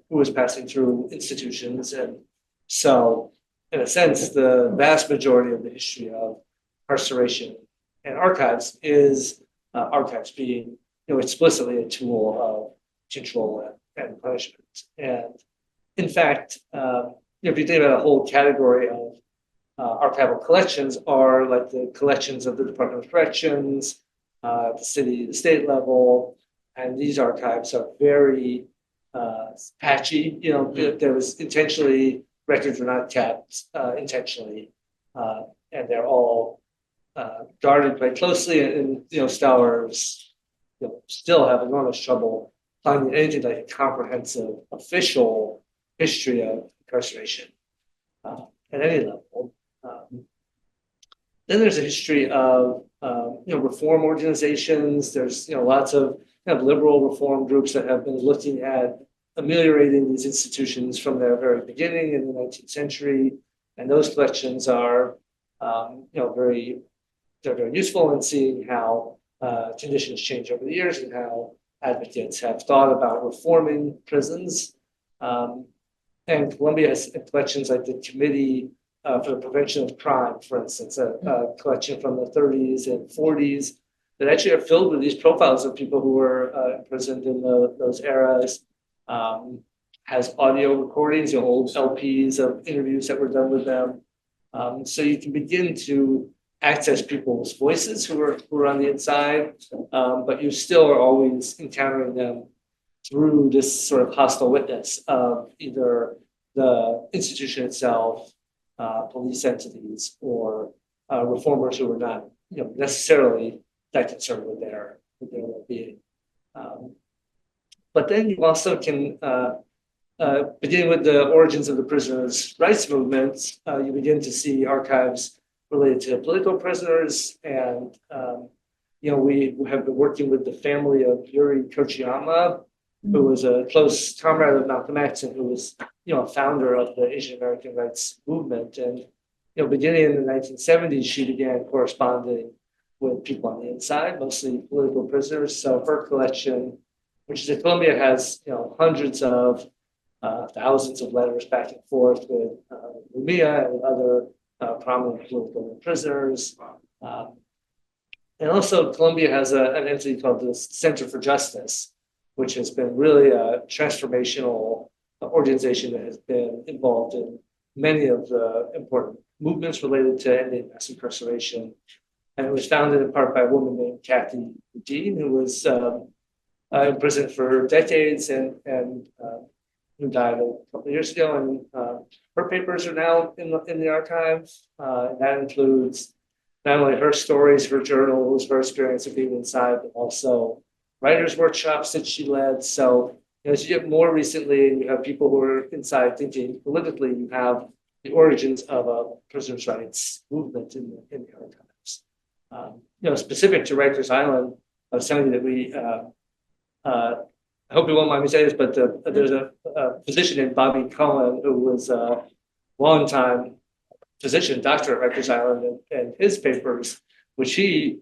who was passing through institutions. And so, in a sense, the vast majority of the history of incarceration and archives is archives being, explicitly a tool of control and punishment. And in fact, if you think about a whole category of archival collections are like the collections of the Department of Corrections, the state level, and these archives are very patchy. There was intentionally, records were not kept intentionally, and they're all guarded quite closely. And scholars still have enormous trouble finding anything like a comprehensive official history of incarceration at any level. Then there's a history of reform organizations. There's lots of liberal reform groups that have been looking at ameliorating these institutions from their very beginning in the 19th century, and those collections are very useful in seeing how conditions change over the years and how advocates have thought about reforming prisons. And Columbia has collections like the Committee for the Prevention of Crime, for instance, a collection from the 30s and 40s that actually are filled with these profiles of people who were imprisoned in those eras. Has audio recordings, old LPs of interviews that were done with them. So you can begin to access people's voices who are on the inside, but you still are always encountering them through this sort of hostile witness of either the institution itself, police entities, or reformers who were not necessarily that concerned with their well-being. But then you also can, beginning with the origins of the prisoners' rights movement, you begin to see archives related to political prisoners. And, we have been working with the family of Yuri Kochiyama, who was a close comrade of Malcolm X and who was, a founder of the Asian American rights movement. And, beginning in the 1970s, she began corresponding with people on the inside, mostly political prisoners. So her collection which is that Colombia has, hundreds of thousands of letters back and forth with Lumia and other prominent political prisoners. And also Colombia has an entity called the Center for Justice, which has been really a transformational organization that has been involved in many of the important movements related to ending mass incarceration. And it was founded in part by a woman named Kathy Dean, who was in prison for decades and who died a couple of years ago. And her papers are now in the archives. And that includes not only her stories, her journals, her experience of being inside, but also writers' workshops that she led. So as you get more recently, and you have people who are inside thinking politically, you have the origins of a prisoners' rights movement in the archives. Specific to Rikers Island, I was telling you that we, I hope you won't mind me saying this, but there's a physician named Bobby Cohen who was a longtime physician, doctor at Rikers Island, and his papers, which he,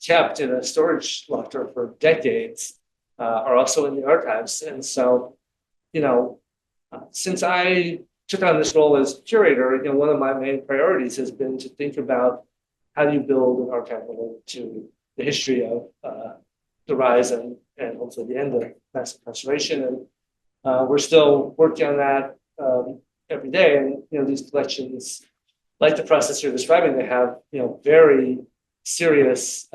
kept in a storage locker for decades, are also in the archives. And so, since I took on this role as curator, one of my main priorities has been to think about how do you build an archive related to the history of the rise and hopefully the end of mass incarceration. And we're still working on that every day. And these collections, like the process you're describing, they have very serious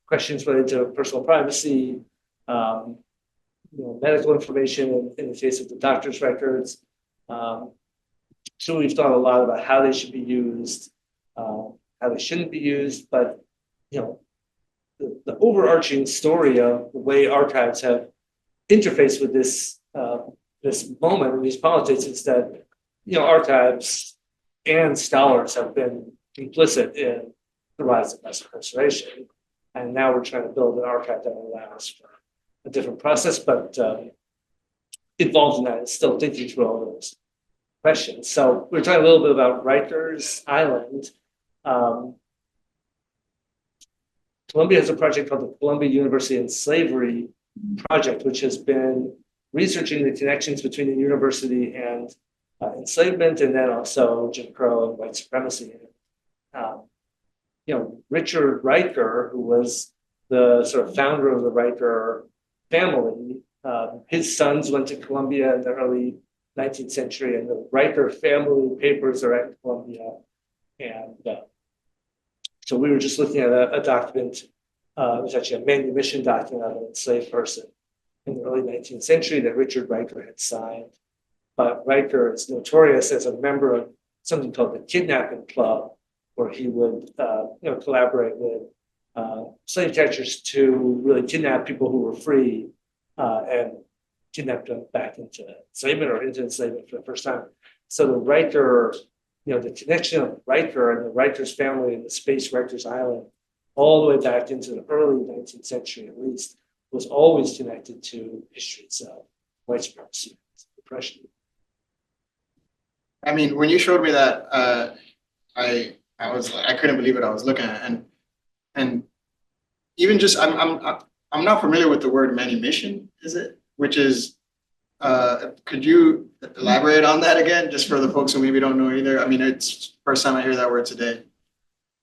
questions related to personal privacy, medical information in the case of the doctor's records. So we've thought a lot about how they should be used, how they shouldn't be used, but the overarching story of the way archives have interfaced with this this moment in these politics is that archives and scholars have been complicit in the rise of mass incarceration, and now we're trying to build an archive that allows for a different process, but involved in that is still thinking through all those questions. So we're talking a little bit about Rikers Island. Columbia has a project called the Columbia University and Slavery Project, which has been researching the connections between the university and enslavement, and then also Jim Crow and white supremacy. Richard Riker, who was the sort of founder of the Riker family, his sons went to Columbia in the early 19th century, and the Riker family papers are at Columbia. And so we were just looking at a document, it was actually a manumission document of an enslaved person in the early 19th century that Richard Riker had signed. But Riker is notorious as a member of something called the Kidnapping Club, where he would collaborate with slave catchers to really kidnap people who were free and kidnap them back into enslavement or into enslavement for the first time. So the Riker, the connection of Riker and the Rikers family and the space Rikers Island, all the way back into the early 19th century at least, was always connected to history itself, white supremacy, oppression. I mean, when you showed me that, I was like, I couldn't believe what I was looking at, and even just I'm not familiar with the word manumission, is it? Which is, could you elaborate on that again, just for the folks who maybe don't know either? I mean, it's first time I hear that word today.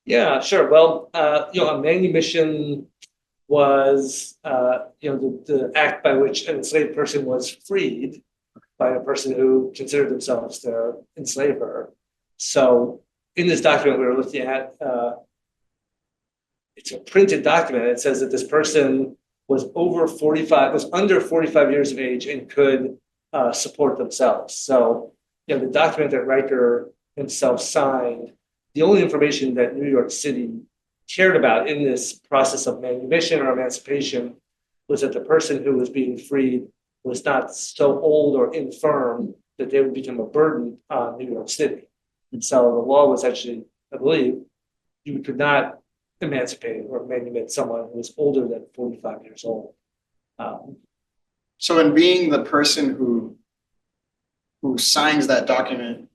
Yeah, sure. Well, a manumission was, the act by which an enslaved person was freed by a person who considered themselves their enslaver. So in this document we were looking at, it's a printed document. It says that this person was under 45 years of age and could support themselves. So, the document that Riker himself signed, the only information that New York City cared about in this process of manumission or emancipation was that the person who was being freed was not so old or infirm that they would become a burden on New York City. And so the law was actually, I believe, you could not emancipate or manumit someone who was older than 45 years old. So in being the person who signs that document,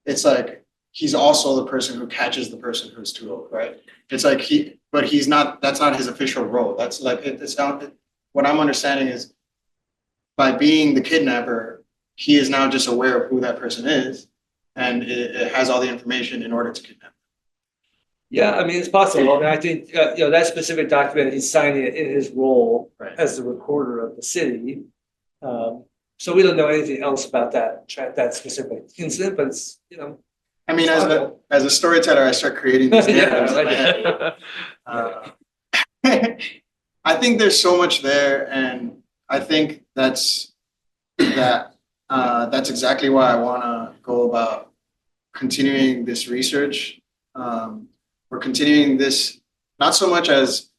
it's like he's also the person who catches the person who's too old, right? It's like but he's not, that's not his official role. That's like, it's not, what I'm understanding is by being the kidnapper, he is now just aware of who that person is, and it has all the information in order to kidnap. Yeah, I mean, it's possible. I mean, I think, that specific document, he's signing it in his role Right. as the recorder of the city. So we don't know anything else about that specific incident, but it's, I mean, it's as a storyteller, I start creating these narratives in my head. Yeah. I think there's so much there, and I think that's exactly why I want to go about continuing this research, or continuing this not so much as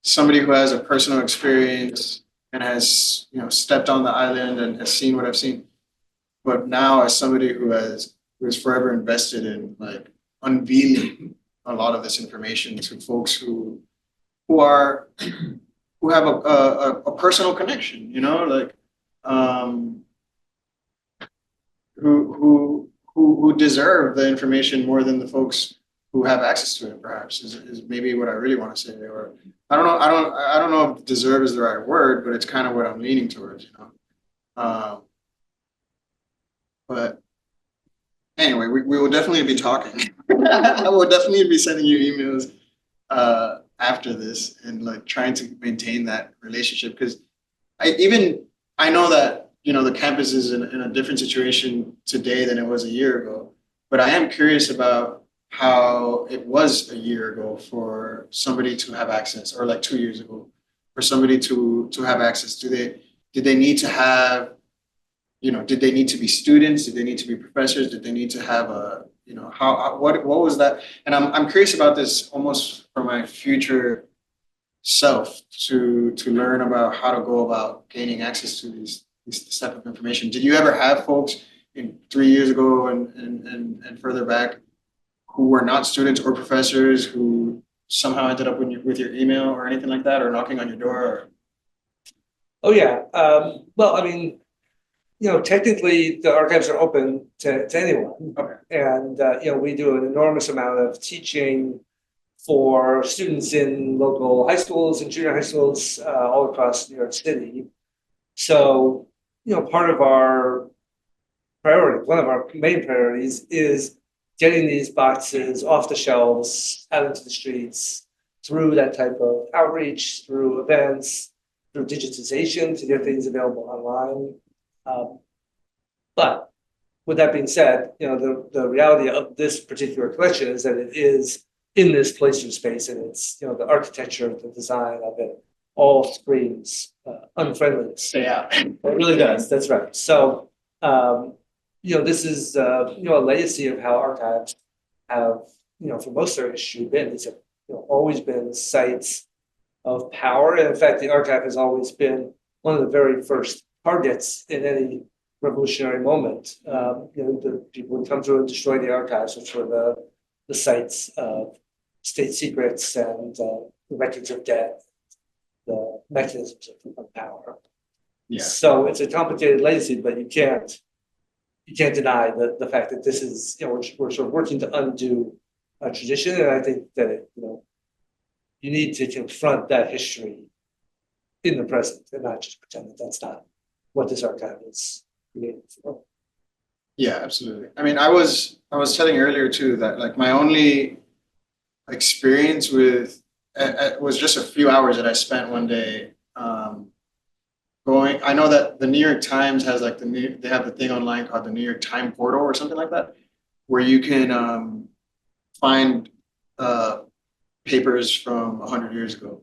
somebody who has a personal experience and has stepped on the island and has seen what I've seen, but now as somebody who is forever invested in like unveiling a lot of this information to folks who have a personal connection, like who deserve the information more than the folks who have access to it, perhaps is maybe what I really want to say. Or I don't know if deserve is the right word, but it's kind of what I'm leaning towards, but anyway, we will definitely be talking. I will definitely be sending you emails after this and like trying to maintain that relationship, because I know that the campus is in a different situation today than it was a year ago, but I am curious about how it was a year ago for somebody to have access, or like 2 years ago for somebody to have access. Did they need to have, did they need to be students? Did they need to be professors? Did they need to have what was that? And I'm curious about this almost for my future self to learn about how to go about gaining access to this type of information. Did you ever have folks in 3 years ago and further back who were not students or professors who somehow ended up with your email or anything like that, or knocking on your door? Oh yeah. Well, I mean, technically the archives are open to anyone. Okay. And, we do an enormous amount of teaching for students in local high schools and junior high schools all across New York City. So, part of our priority, one of our main priorities, is getting these boxes off the shelves, out into the streets, through that type of outreach, through events, through digitization to get things available online. But with that being said, the reality of this particular collection is that it is in this placer space, and it's, the architecture, the design of it all screams unfriendliness. Yeah. It really does. That's right. So, this is, a legacy of how archives have, for most of their history been. These have, always been sites of power. And in fact, the archive has always been one of the very first targets in any revolutionary moment. The people would come through and destroy the archives, which were the sites of state secrets and the records of debt, the mechanisms of power. Yeah. So it's a complicated legacy, but you can't deny the fact that this is, we're sort of working to undo a tradition. And I think that, you need to confront that history in the present and not just pretend that that's not what this archive is created for. Yeah, absolutely. I mean, I was telling you earlier too that like my only experience with was just a few hours that I spent one day going. I know that the New York Times has like they have the thing online called the New York Time Portal or something like that, where you can find papers from 100 years ago.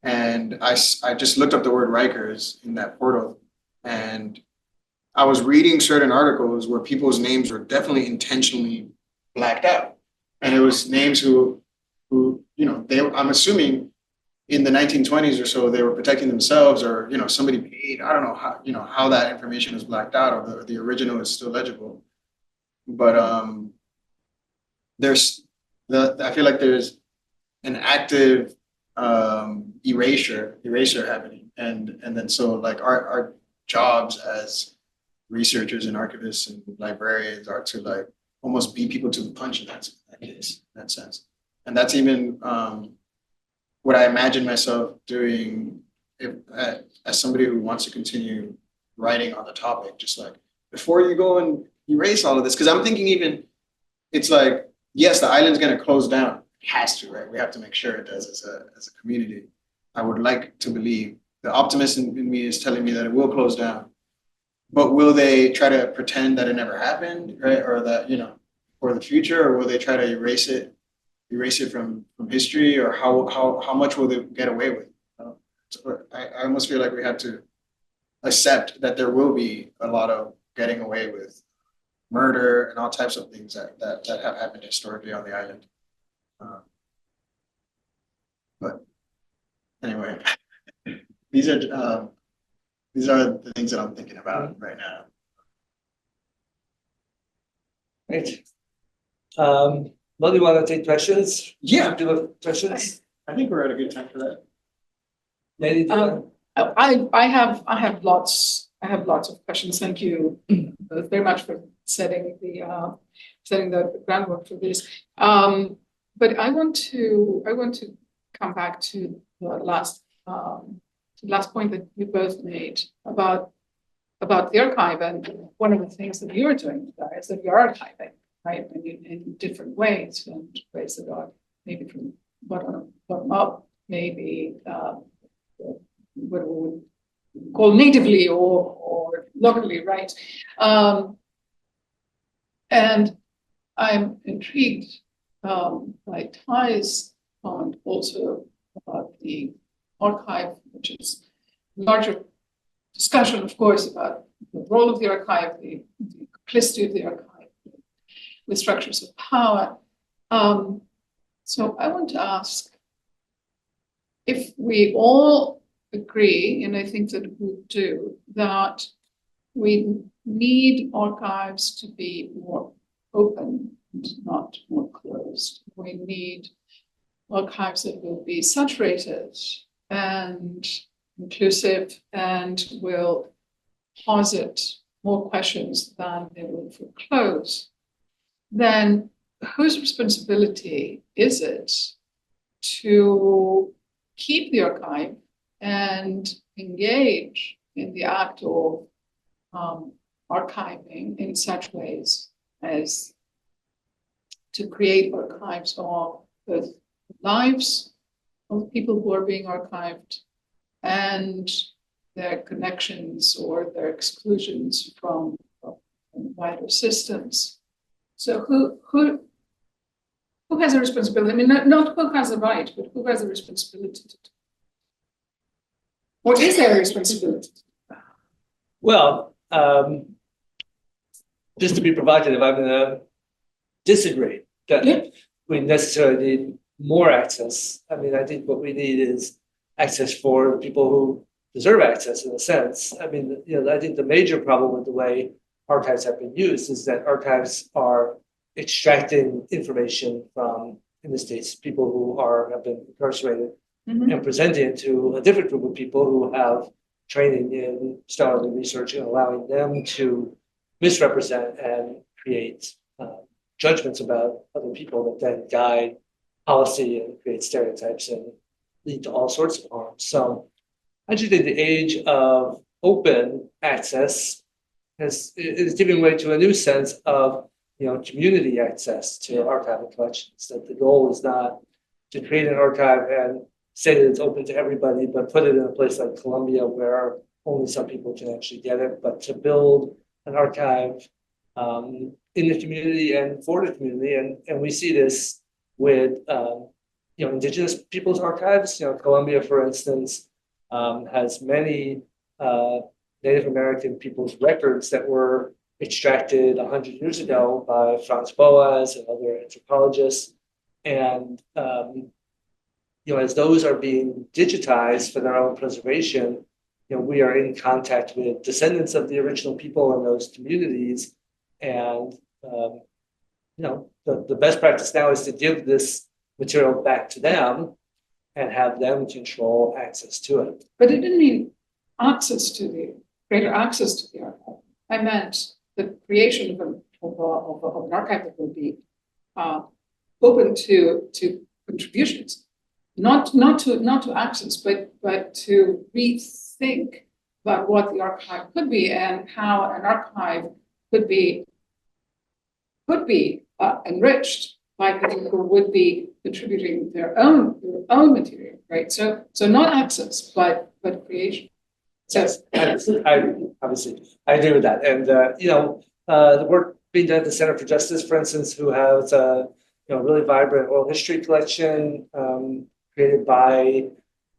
And I just looked up the word Rikers in that portal, and I was reading certain articles where people's names were definitely intentionally blacked out. And it was names who I'm assuming in the 1920s or so, they were protecting themselves, or, somebody paid, I don't know how that information is blacked out, or the original is still legible. But I feel like there's an active erasure happening. And then so like our jobs as researchers and archivists and librarians are to like almost beat people to the punch in that case, in that sense. And that's even what I imagine myself doing if as somebody who wants to continue writing on the topic, just like before you go and erase all of this, because I'm thinking even it's like, yes, the island's going to close down. It has to, right? We have to make sure it does as a community. I would like to believe the optimist in me is telling me that it will close down. But will they try to pretend that it never happened, right? Or that, for the future, or will they try to erase it from history, or how much will they get away with? So I almost feel like we have to accept that there will be a lot of getting away with murder and all types of things that have happened historically on the island. But anyway, these are the things that I'm thinking about right now. Great. Well, do you want to take questions? Yeah. Do you have questions? I think we're at a good time for that. Lady, do you want- I have lots of questions. Thank you very much for setting the groundwork for this. But I want to come back to the last point that you both made about the archive, and one of the things that you're doing there is that you're archiving, right, in different ways, and ways that are maybe from bottom up, maybe what we would call natively or locally, right? And I'm intrigued by Thai's point also about the archive, which is larger discussion, of course, about the role of the archive, the complicity of the archive, the structures of power. So I want to ask if we all agree, and I think that we do, that we need archives to be more open and not more closed. We need archives that will be saturated and inclusive and will posit more questions than they will foreclose. Then whose responsibility is it to keep the archive and engage in the act of archiving in such ways as to create archives of both lives of people who are being archived and their connections or their exclusions from wider systems. So who has a responsibility? I mean, not who has the right, but who has a responsibility to do? Or is there a responsibility? Well, just to be provocative, I'm going to disagree that we necessarily need more access. I mean, I think what we need is access for people who deserve access in a sense. I mean, I think the major problem with the way archives have been used is that archives are extracting information from, in the States, people who have been incarcerated and presenting it to a different group of people who have training in scholarly research and allowing them to misrepresent and create judgments about other people that then guide policy and create stereotypes and lead to all sorts of harm. So I just think the age of open access is giving way to a new sense of community access to archival collections. That the goal is not to create an archive and say that it's open to everybody, but put it in a place like Columbia where only some people can actually get it, but to build an archive in the community and for the community. And we see this with indigenous people's archives. Columbia, for instance, has many Native American people's records that were extracted 100 years ago by Franz Boas and other anthropologists. And as those are being digitized for their own preservation, we are in contact with descendants of the original people in those communities. And the best practice now is to give this material back to them and have them control access to it. But it didn't mean greater access to the archive. I meant the creation of an archive that will be open to contributions, not to access, but to rethink about what the archive could be and how an archive could be enriched by people who would be contributing their own material, right? So not access, but creation. So Obviously, I agree with that. And, the work being done at the Center for Justice, for instance, who has a, really vibrant oral history collection, created by,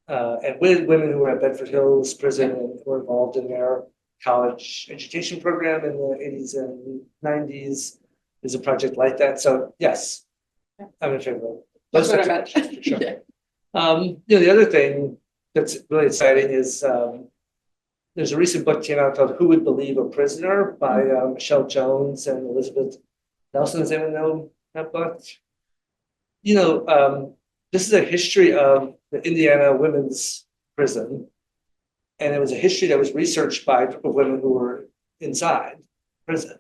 and with women who were at Bedford Hills Prison and were involved in their college education program in the 80s and 90s. There's a project like that. So yes, I'm in favor of it. that's what I meant. Sure. Yeah. The other thing that's really exciting is there's a recent book came out called Who Would Believe a Prisoner by Michelle Jones and Elizabeth Nelson. Does anyone know that book? This is a history of the Indiana women's prison. And it was a history that was researched by a group of women who were inside prison.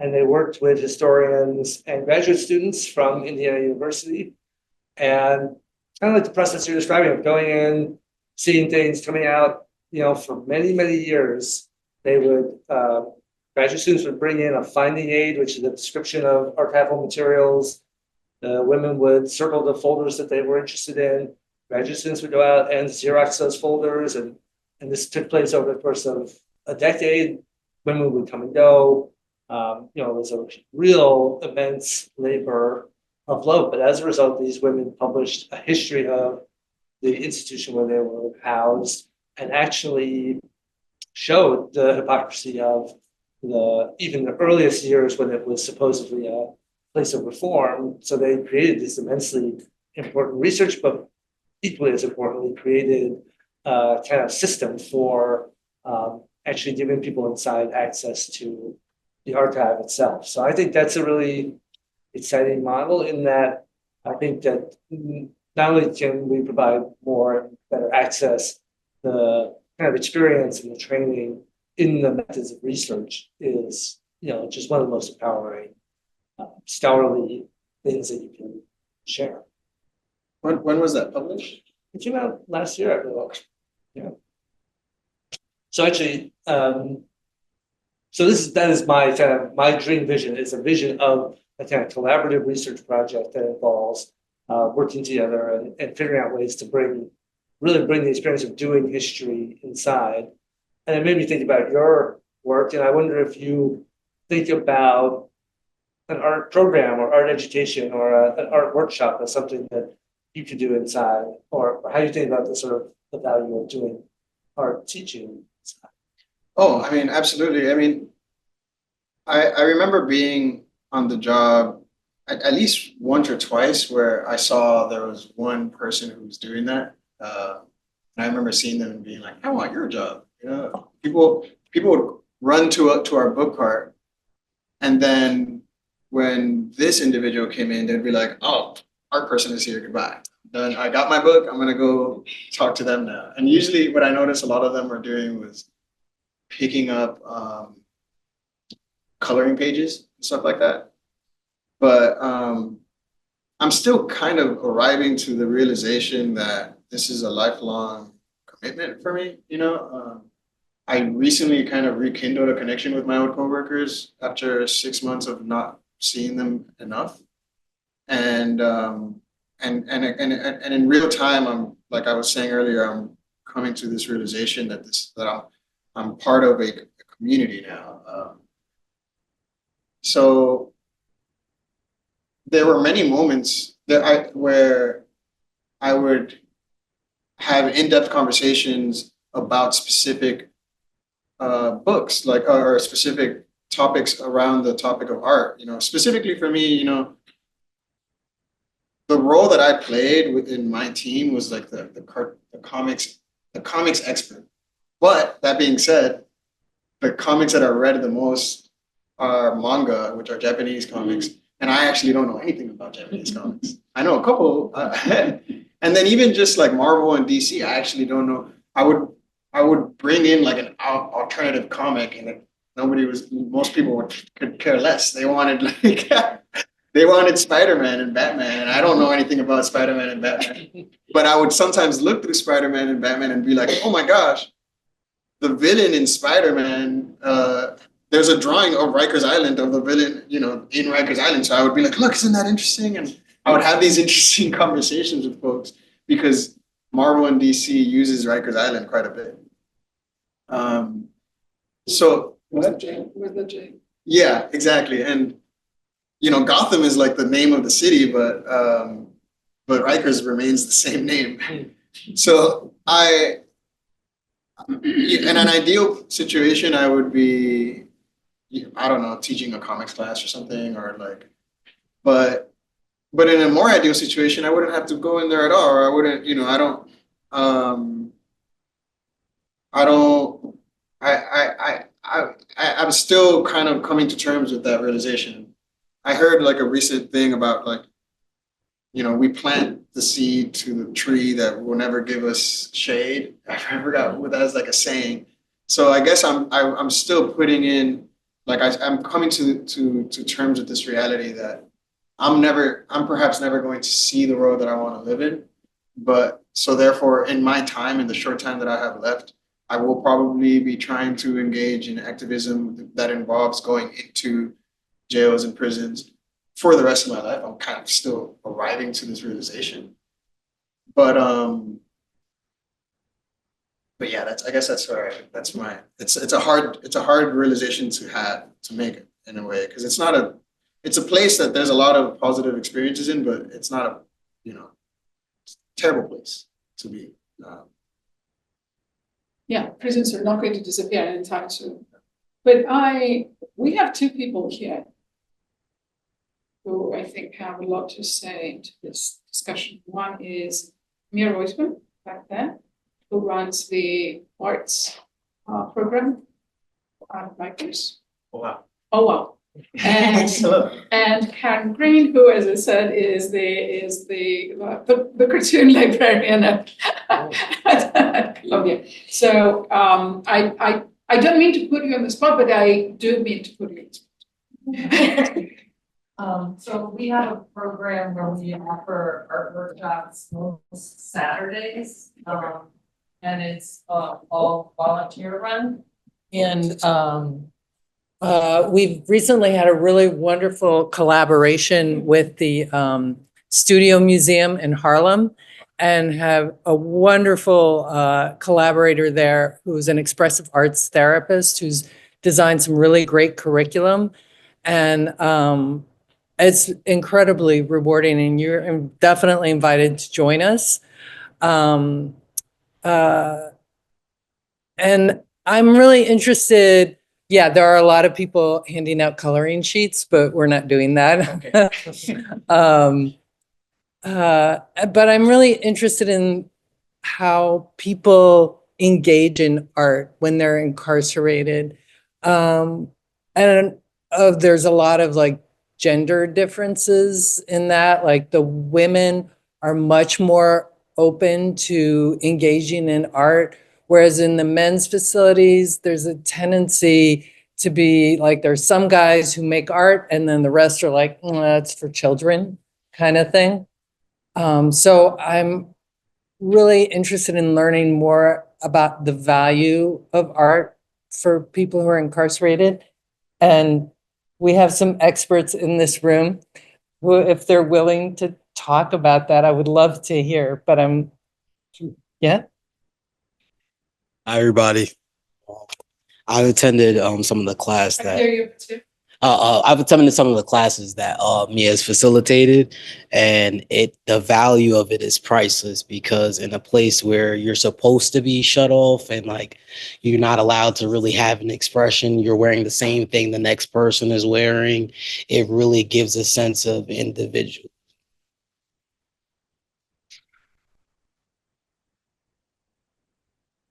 And they worked with historians and graduate students from Indiana University. And kind of like the process you're describing of going in, seeing things, coming out, for many, many years, they would, graduate students would bring in a finding aid, which is a description of archival materials. The women would circle the folders that they were interested in. Graduate students would go out and Xerox those folders. And this took place over the course of a decade. Women would come and go. It was a real immense labor of love. But as a result, these women published a history of the institution where they were housed and actually showed the hypocrisy of even the earliest years when it was supposedly a place of reform. So they created this immensely important research, but equally as importantly, created a kind of system for actually giving people inside access to the archive itself. So I think that's a really exciting model in that I think that not only can we provide more and better access, the kind of experience and the training in the methods of research is, just one of the most empowering, scholarly things that you can share. When was that published? It came out last year, I believe. Yeah. So actually, that is my kind of my dream vision. Is a vision of a kind of collaborative research project that involves working together and figuring out ways to bring the experience of doing history inside. And it made me think about your work, and I wonder if you think about an art program or art education or an art workshop as something that you could do inside, or how you think about the value of doing art teaching inside. Oh, I mean, absolutely. I mean, I remember being on the job at least once or twice where I saw there was one person who was doing that. And I remember seeing them and being like, I want your job. People would run to our book cart, and then when this individual came in, they'd be like, oh, art person is here, goodbye. Then I got my book, I'm gonna go talk to them now. And usually what I noticed a lot of them were doing was picking up coloring pages and stuff like that. But I'm still kind of arriving to the realization that this is a lifelong commitment for me. I recently kind of rekindled a connection with my old coworkers after 6 months of not seeing them enough. And in real time, I'm, like I was saying earlier, I'm coming to this realization that I'm part of a community now. So there were many moments where I would have in-depth conversations about specific books, or specific topics around the topic of art. Specifically for me, the role that I played within my team was like the comics expert. But that being said, the comics that I read the most are manga, which are Japanese comics, and I actually don't know anything about Japanese comics. I know a couple, and then even just like Marvel and DC, I actually don't know. I would bring in like an alternative comic, and most people could care less. They wanted like They wanted Spider-Man and Batman, and I don't know anything about Spider-Man and Batman. But I would sometimes look through Spider-Man and Batman and be like, oh my gosh, the villain in Spider-Man, there's a drawing of Rikers Island of the villain, you know, in Rikers Island. So I would be like, look, isn't that interesting? And I would have these interesting conversations with folks because Marvel and DC uses Rikers Island quite a bit. So With the J. yeah, exactly. And you know, Gotham is like the name of the city, but Rikers remains the same name. So in an ideal situation, I would be, I don't know, teaching a comics class or something, or like, but in a more ideal situation, I wouldn't have to go in there at all, or I wouldn't, you know, I'm still kind of coming to terms with that realization. I heard like a recent thing about like, you know, we plant the seed to the tree that will never give us shade. I forgot what that's like a saying. So I guess I'm still putting in, like I'm coming to terms with this reality that I'm perhaps never going to see the world that I want to live in. But so therefore, in my time, in the short time that I have left, I will probably be trying to engage in activism that involves going into jails and prisons for the rest of my life. I'm kind of still arriving to this realization. But yeah, it's a hard realization to make in a way, because it's a place that there's a lot of positive experiences in, but it's not a, you know, terrible place to be. Yeah, prisons are not going to disappear anytime soon. But we have two people here who I think have a lot to say into this discussion. One is Mia Roisman, back there, who runs the arts program at Rikers. Oh, wow. Oh, wow. And Karen Green, who, as I said, is the cartoon librarian at Columbia. So I don't mean to put you on the spot, but I do mean to put you on the spot. So we have a program where we offer art workshops most Saturdays, and it's all volunteer run. And we've recently had a really wonderful collaboration with the Studio Museum in Harlem, and have a wonderful collaborator there who's an expressive arts therapist who's designed some really great curriculum. And it's incredibly rewarding, and you're definitely invited to join us. And I'm really interested. Yeah, there are a lot of people handing out coloring sheets, but we're not doing that. Okay. But I'm really interested in how people engage in art when they're incarcerated. And there's a lot of like gender differences in that. Like the women are much more open to engaging in art, whereas in the men's facilities, there's a tendency to be like, there's some guys who make art and then the rest are like, that's for children kind of thing. So I'm really interested in learning more about the value of art for people who are incarcerated. And we have some experts in this room who, if they're willing to talk about that, I would love to hear, but yeah. Hi, everybody. I've attended some of the class I that hear you too. I've attended some of the classes that Mia has facilitated, and the value of it is priceless, because in a place where you're supposed to be shut off and like you're not allowed to really have an expression, you're wearing the same thing the next person is wearing. It really gives a sense of individual.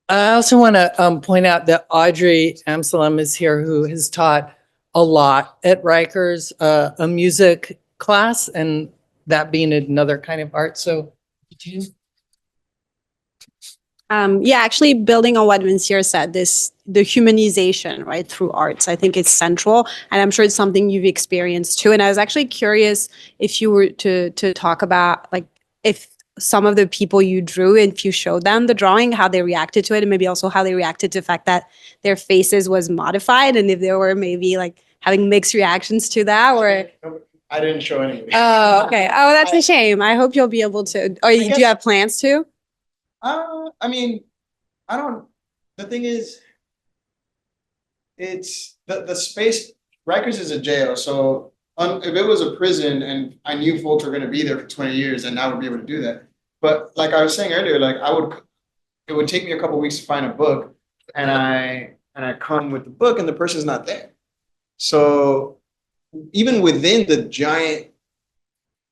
I also want to point out that Audrey Amsalem is here, who has taught a lot at Rikers, a music class, and that being another kind of art. So did you? Yeah, actually building on what Vincier said, the humanization, right, through arts, I think it's central. And I'm sure it's something you've experienced too. And I was actually curious if you were to talk about, like, if some of the people you drew, if you showed them the drawing, how they reacted to it, and maybe also how they reacted to the fact that their faces was modified, and if they were maybe like having mixed reactions to that, or. I didn't show any. Oh, okay. Oh, that's a shame. I hope you'll be able to, or do you have plans to? I mean, I don't, the thing is, it's the space, Rikers is a jail, so if it was a prison and I knew folks were gonna be there for 20 years, then I would be able to do that. But like I was saying earlier, like it would take me a couple weeks to find a book, and I come with the book and the person's not there. So even within the giant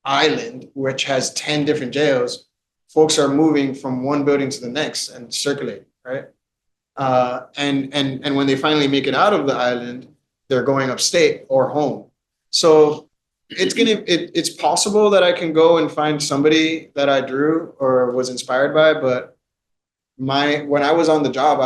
island, which has 10 different jails, folks are moving from one building to the next and circulating, right? And when they finally make it out of the island, they're going upstate or home. So it's possible that I can go and find somebody that I drew or was inspired by, but when I was on the job,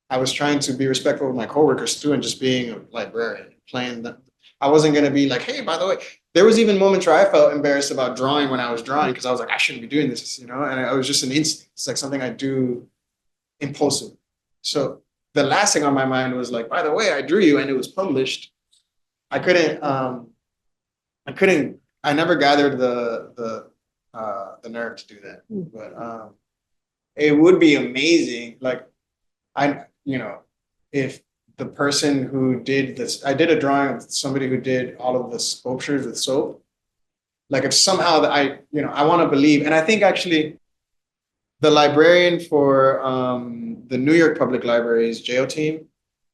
I was trying to be respectful of my coworkers too, and just being a librarian, playing the, I wasn't gonna be like, hey, by the way, there was even moments where I felt embarrassed about drawing when I was drawing, because I was like, I shouldn't be doing this, and it was just an instinct. It's like something I do impulsive. So the last thing on my mind was like, by the way, I drew you and it was published. I never gathered the nerve to do that. But it would be amazing. Like if the person who did this, I did a drawing of somebody who did all of the sculptures with soap. Like if somehow that I want to believe, and I think actually the librarian for the New York Public Library's jail team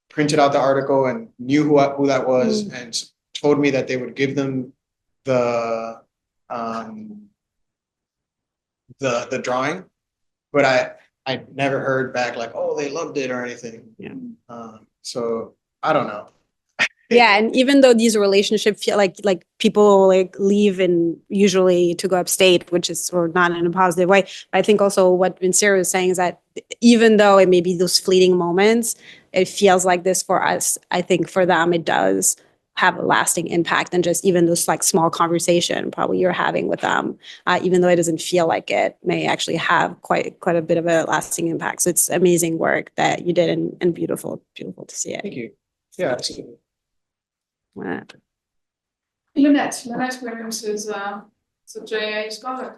printed out the article and knew who that was, and told me that they would give them the drawing, but I never heard back like, oh, they loved it or anything. Yeah. So I don't know. Yeah, and even though these relationships feel like people like leave and usually to go upstate, which is or not in a positive way. I think also what Vincier was saying is that even though it may be those fleeting moments, it feels like this for us. I think for them it does have a lasting impact, and just even those like small conversation probably you're having with them, even though it doesn't feel like it, may actually have quite a bit of a lasting impact. So it's amazing work that you did, and beautiful to see it. Thank you. Yeah, absolutely. Wow. Lynette Williams is a JA scholar.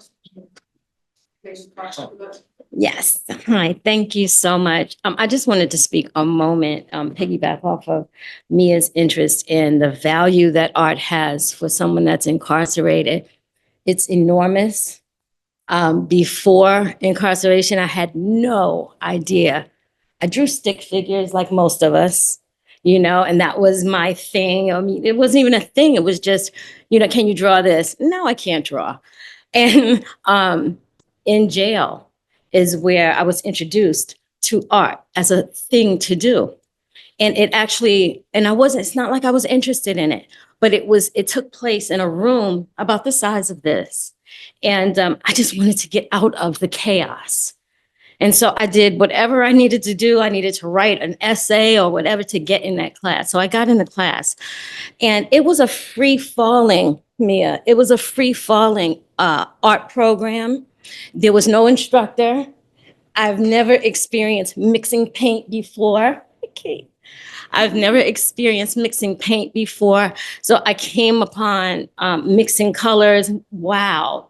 Yes. Hi. Thank you so much. I just wanted to speak a moment, piggyback off of Mia's interest in the value that art has for someone that's incarcerated. It's enormous. Before incarceration, I had no idea. I drew stick figures like most of us, and that was my thing. I mean, it wasn't even a thing. It was just, can you draw this? No, I can't draw. And in jail is where I was introduced to art as a thing to do. And it actually, it's not like I was interested in it, but it took place in a room about the size of this. And I just wanted to get out of the chaos. And so I did whatever I needed to do. I needed to write an essay or whatever to get in that class. So I got in the class, and it was a free-falling, Mia. It was a free-falling art program. There was no instructor. I've never experienced mixing paint before. Okay. I've never experienced mixing paint before. So I came upon mixing colors. Wow.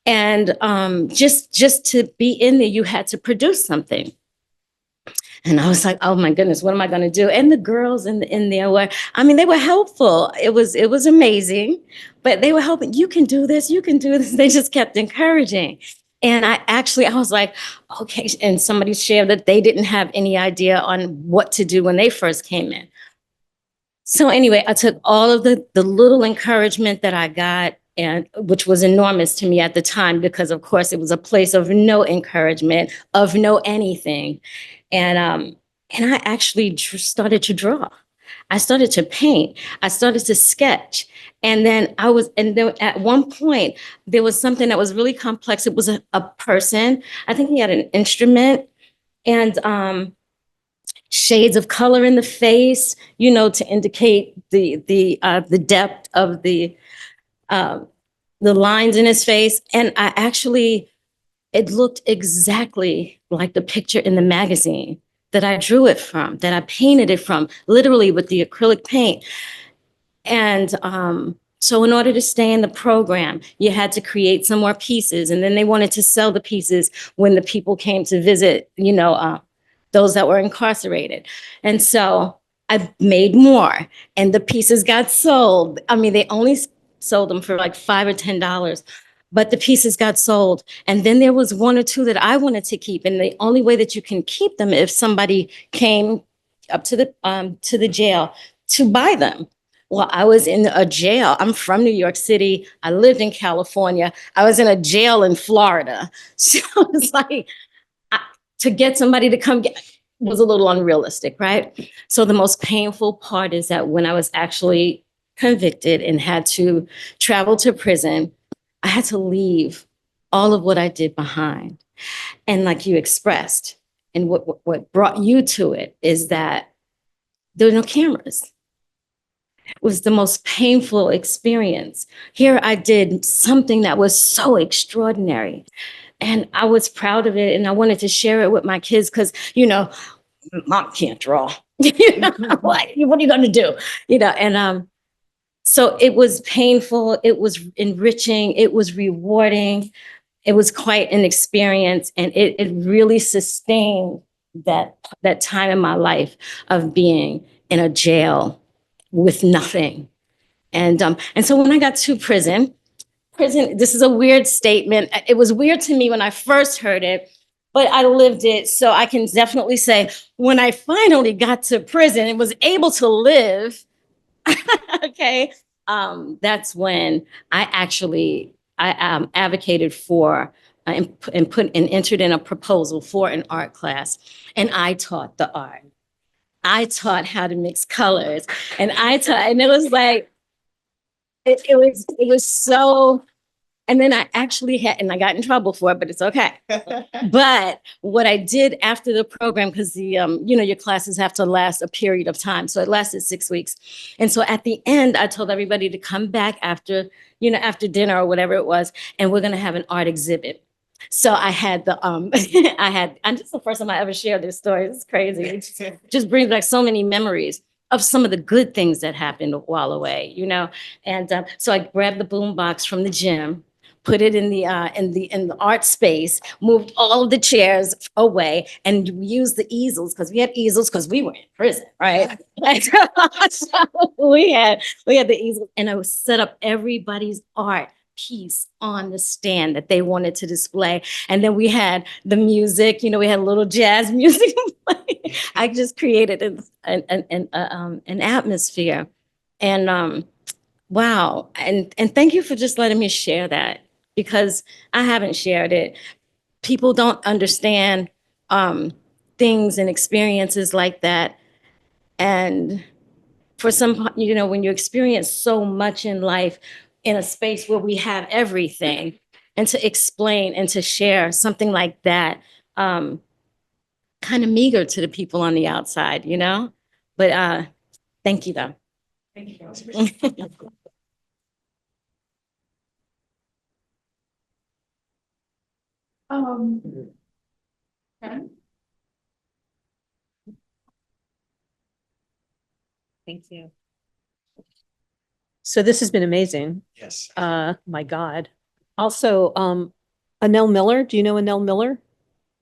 And just to be in there, you had to produce something. And I was like, oh my goodness, what am I going to do? And the girls in there were, they were helpful. It was amazing, but they were helping. You can do this. You can do this. They just kept encouraging. And I was like, okay. And somebody shared that they didn't have any idea on what to do when they first came in. So anyway, I took all of the little encouragement that I got, and which was enormous to me at the time, because of course it was a place of no encouragement, of no anything. And I actually started to draw. I started to paint. I started to sketch. And then at one point, there was something that was really complex. It was a person. I think he had an instrument and shades of color in the face, to indicate the depth of the lines in his face. And it looked exactly like the picture in the magazine that I drew it from, that I painted it from, literally with the acrylic paint. And so in order to stay in the program, you had to create some more pieces. And then they wanted to sell the pieces when the people came to visit, those that were incarcerated. And so I made more and the pieces got sold. I mean, they only sold them for like $5 or $10, but the pieces got sold. And then there was one or two that I wanted to keep. And the only way that you can keep them if somebody came up to the jail to buy them. Well, I was in a jail. I'm from New York City. I lived in California. I was in a jail in Florida. So it's like, to get somebody to come get was a little unrealistic, right? So the most painful part is that when I was actually convicted and had to travel to prison, I had to leave all of what I did behind. And like you expressed, and what brought you to it is that there were no cameras. It was the most painful experience. Here I did something that was so extraordinary. And I was proud of it. And I wanted to share it with my kids because, mom can't draw. What are you going to do? And so it was painful. It was enriching. It was rewarding. It was quite an experience. And it really sustained that time in my life of being in a jail with nothing. And so when I got to prison, this is a weird statement. It was weird to me when I first heard it, but I lived it. So I can definitely say when I finally got to prison and was able to live, okay, that's when I advocated for and entered in a proposal for an art class. And I taught the art. I taught how to mix colors. And it was like, it was so, and then I actually and I got in trouble for it, but it's okay. But what I did after the program, because your classes have to last a period of time. So it lasted 6 weeks. And so at the end, I told everybody to come back after dinner or whatever it was, and we're going to have an art exhibit. So I had and this is the first time I ever shared this story. It's crazy. It just brings back so many memories of some of the good things that happened a while away, And so I grabbed the boombox from the gym, put it in the art space, moved all of the chairs away, and used the easels because we had easels because we were in prison, right? So we had the easels, and I would set up everybody's art piece on the stand that they wanted to display. And then we had the music, we had a little jazz music. I just created an atmosphere. And wow. And thank you for just letting me share that, because I haven't shared it. People don't understand things and experiences like that. And for some, when you experience so much in life, in a space where we have everything, and to explain and to share something like that, kind of meager to the people on the outside, but thank you though. Thank you. Karen? Thank you. So this has been amazing. Yes. My God. Also, Annelle Miller, do you know Annelle Miller?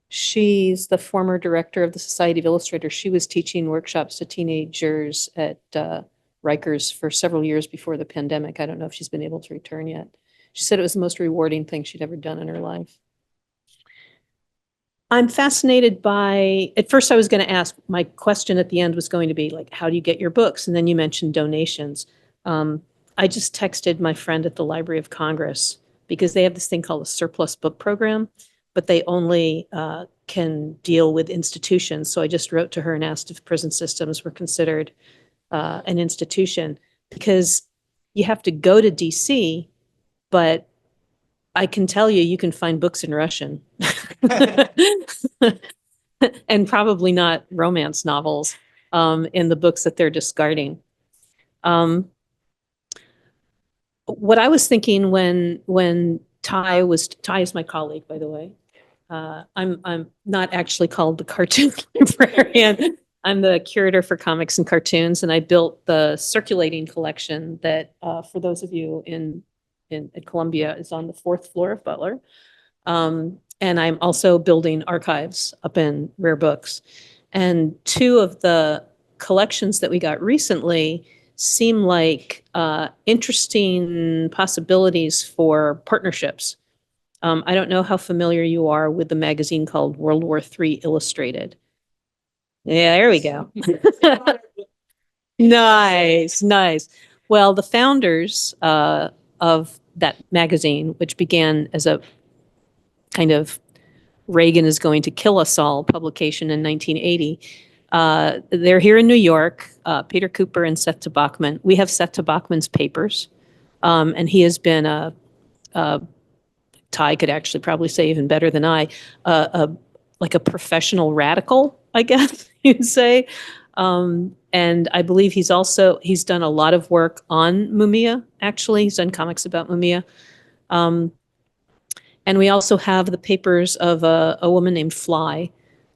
She's the former director of the Society of Illustrators. She was teaching workshops to teenagers at Rikers for several years before the pandemic. I don't know if she's been able to return yet. She said it was the most rewarding thing she'd ever done in her life. I'm fascinated by, at first I was going to ask, my question at the end was going to be like, how do you get your books? And then you mentioned donations. I just texted my friend at the Library of Congress because they have this thing called a surplus book program, but they only can deal with institutions. So I just wrote to her and asked if prison systems were considered an institution, because you have to go to DC, but I can tell you, you can find books in Russian. And probably not romance novels in the books that they're discarding. What I was thinking when Ty is my colleague, by the way. I'm not actually called the cartoon librarian. I'm the curator for comics and cartoons, and I built the circulating collection that, for those of you at Columbia, is on the 4th floor of Butler. And I'm also building archives up in Rare Books. And 2 of the collections that we got recently seem like interesting possibilities for partnerships. I don't know how familiar you are with the magazine called World War III Illustrated. Yeah, there we go. Nice, nice. Well, the founders of that magazine, which began as a kind of Reagan is going to kill us all publication in 1980. They're here in New York, Peter Cooper and Seth Tabachman. We have Seth Tabachman's papers, and he has been Ty could actually probably say even better than I, like a professional radical, I guess you'd say. And I believe he's done a lot of work on Mumia, actually. He's done comics about Mumia. And we also have the papers of a woman named Fly,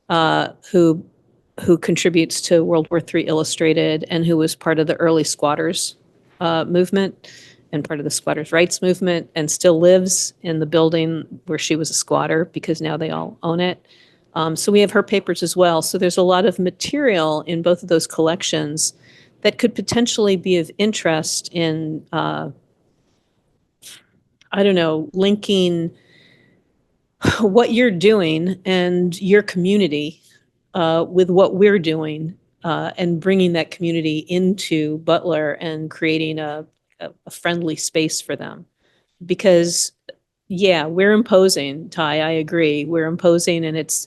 who contributes to World War III Illustrated and who was part of the early squatters movement and part of the squatters' rights movement, and still lives in the building where she was a squatter, because now they all own it. So we have her papers as well. So there's a lot of material in both of those collections that could potentially be of interest in, I don't know, linking what you're doing and your community with what we're doing, and bringing that community into Butler and creating a friendly space for them. Because yeah, we're imposing, Ty, I agree. We're imposing, and it's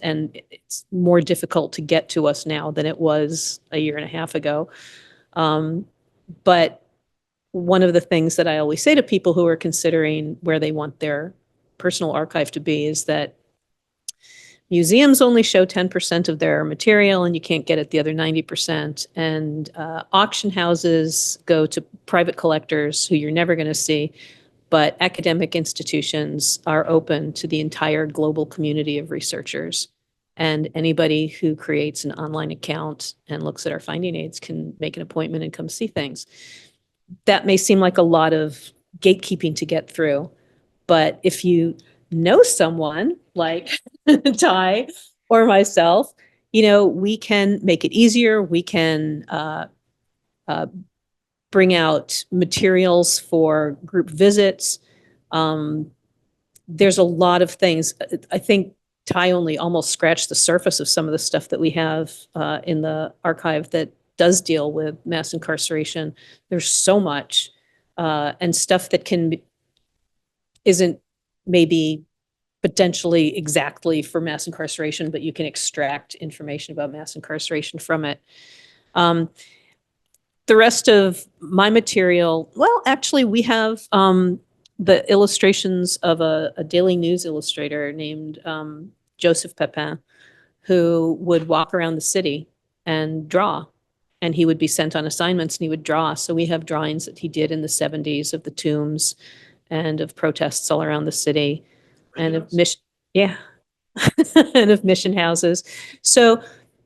more difficult to get to us now than it was a year and a half ago. But one of the things that I always say to people who are considering where they want their personal archive to be is that museums only show 10% of their material, and you can't get at the other 90%. And auction houses go to private collectors who you're never going to see. But academic institutions are open to the entire global community of researchers. And anybody who creates an online account and looks at our finding aids can make an appointment and come see things. That may seem like a lot of gatekeeping to get through. But if you know someone like Ty or myself, we can make it easier. We can bring out materials for group visits. There's a lot of things. I think Ty only almost scratched the surface of some of the stuff that we have in the archive that does deal with mass incarceration. There's so much, and stuff that isn't maybe potentially exactly for mass incarceration, but you can extract information about mass incarceration from it. The rest of my material, well, actually, we have the illustrations of a daily news illustrator named Joseph Pepin, who would walk around the city and draw. And he would be sent on assignments and he would draw. So we have drawings that he did in the 70s of the tombs and of protests all around the city and of mission, yeah, and of mission houses. So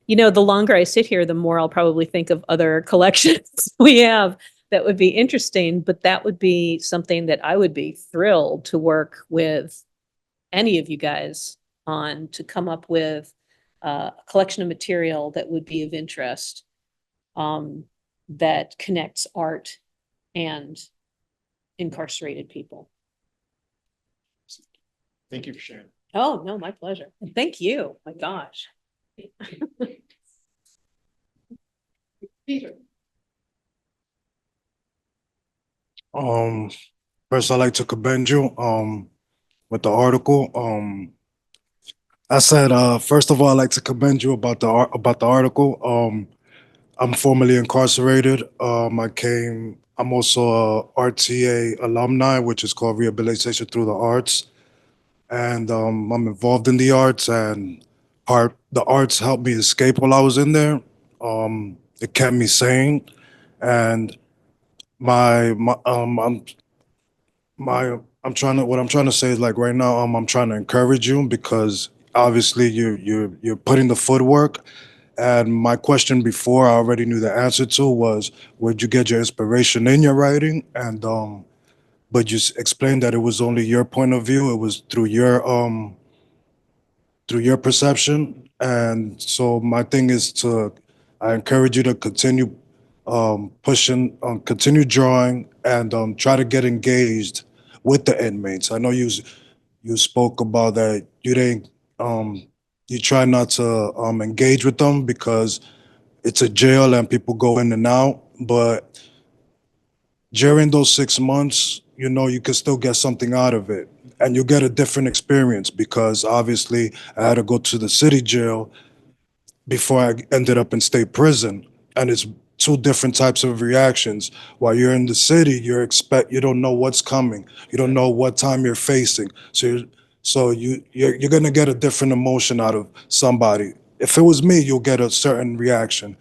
the longer I sit here, the more I'll probably think of other collections we have that would be interesting, but that would be something that I would be thrilled to work with any of you guys on, to come up with a collection of material that would be of interest, that connects art and incarcerated people. Thank you for sharing. Oh, no, my pleasure. And thank you. My gosh. Peter. First I'd like to commend you with the article. I said first of all, I'd like to commend you about the article. I'm formerly incarcerated. I'm also a RTA alumni, which is called Rehabilitation Through the Arts. And I'm involved in the arts, and the arts helped me escape while I was in there. It kept me sane. And what I'm trying to say is, like, right now, I'm trying to encourage you, because obviously you're putting the footwork. And my question before, I already knew the answer to, was, where'd you get your inspiration in your writing? And but you explained that it was only your point of view. It was through your perception. And so my thing is I encourage you to continue pushing, continue drawing, and try to get engaged with the inmates. I know you spoke about that you try not to engage with them because it's a jail and people go in and out. But during those 6 months, you can still get something out of it. And you get a different experience, because obviously I had to go to the city jail before I ended up in state prison. And it's two different types of reactions. While you're in the city, you don't know what's coming. You don't know what time you're facing. You're gonna get a different emotion out of somebody. If it was me, you'll get a certain reaction,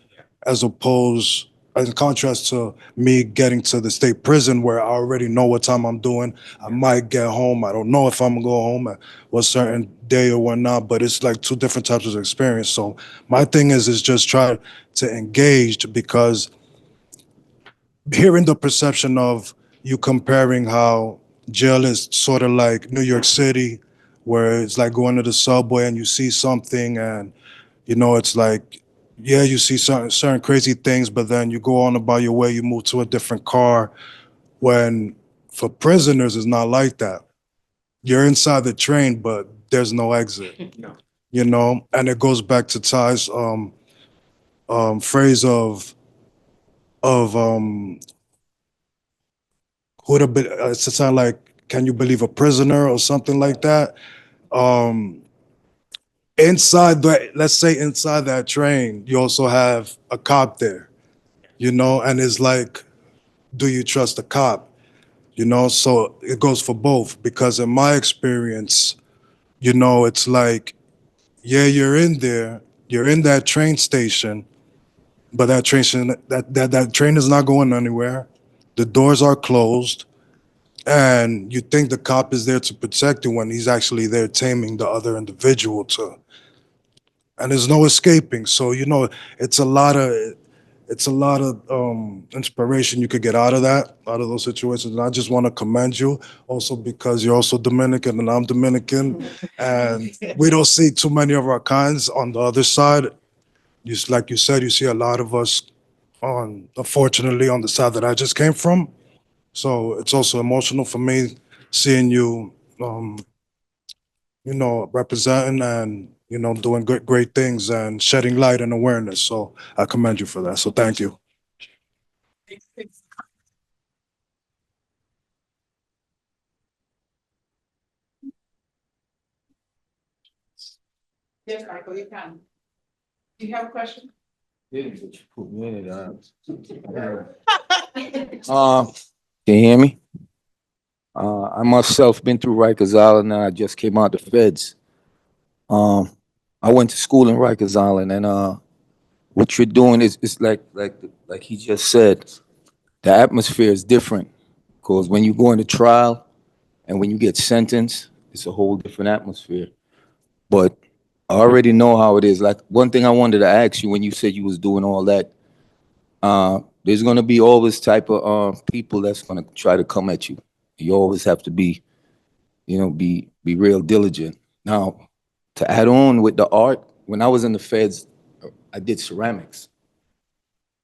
in contrast to me getting to the state prison, where I already know what time I'm doing. I might get home. I don't know if I'm gonna go home at what certain day or whatnot, but it's like two different types of experience. So my thing is just try to engage, because hearing the perception of you comparing how jail is sort of like New York City, where it's like going to the subway and you see something, and it's like, yeah, you see certain crazy things, but then you go on about your way, you move to a different car. When for prisoners, it's not like that. You're inside the train, but there's no exit. No. And it goes back to Ty's phrase of who to be. It's to sound like, can you believe a prisoner or something like that? Um, let's say inside that train, you also have a cop there, and it's like, do you trust a cop? So it goes for both, because in my experience, it's like, yeah, you're in that train station, but that train is not going anywhere. The doors are closed, and you think the cop is there to protect you when he's actually there taming the other individual and there's no escaping. So it's a lot of inspiration you could get out of those situations. And I just want to commend you also, because you're also Dominican and I'm Dominican, and we don't see too many of our kinds on the other side. Like you said, you see a lot of us unfortunately, on the side that I just came from. So it's also emotional for me seeing you, representing and, doing great things and shedding light and awareness. So I commend you for that. So thank you. Yes, Michael, you can. Do you have a question? Can you hear me? I myself been through Rikers Island, and I just came out the feds. I went to school in Rikers Island, and what you're doing is like he just said, the atmosphere is different, because when you go into trial and when you get sentenced, it's a whole different atmosphere. But I already know how it is. Like, one thing I wanted to ask you, when you said you was doing all that, there's gonna be all this type of people that's gonna try to come at you. You always have to be, be real diligent. Now, to add on with the art, when I was in the feds, I did ceramics,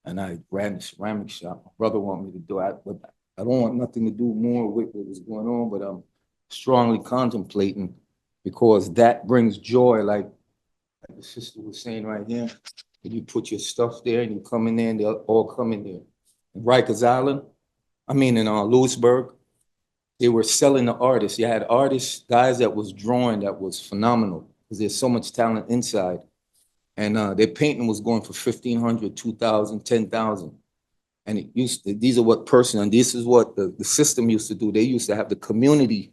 and I ran the ceramic shop. My brother wanted me to do it, but I don't want nothing to do more with what was going on. But I'm strongly contemplating, because that brings joy, like the sister was saying right here. You put your stuff there and you come in there, and they'll all come in there. In Rikers Island, in Lewisburg, they were selling the artists. You had artists, guys that was drawing that was phenomenal, because there's so much talent inside. And their painting was going for 1,500, 2,000, 10,000. And it used to, these are what person, and this is what the system used to do. They used to have the community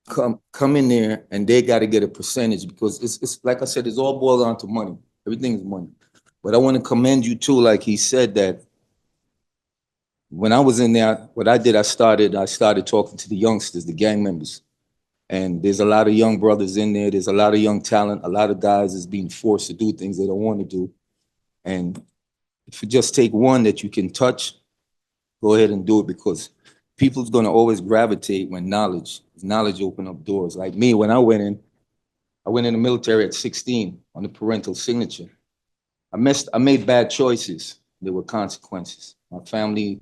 come in there, and they got to get a percentage, because it's like I said, it's all boiled down to money. Everything is money. But I want to commend you too, like he said, that when I was in there, what I did, I started talking to the youngsters, the gang members. And there's a lot of young brothers in there. There's a lot of young talent. A lot of guys is being forced to do things they don't want to do. And if you just take one that you can touch, go ahead and do it, because people's going to always gravitate when knowledge open up doors. Like me, when I went in the military at 16 on the parental signature. I made bad choices. There were consequences. My family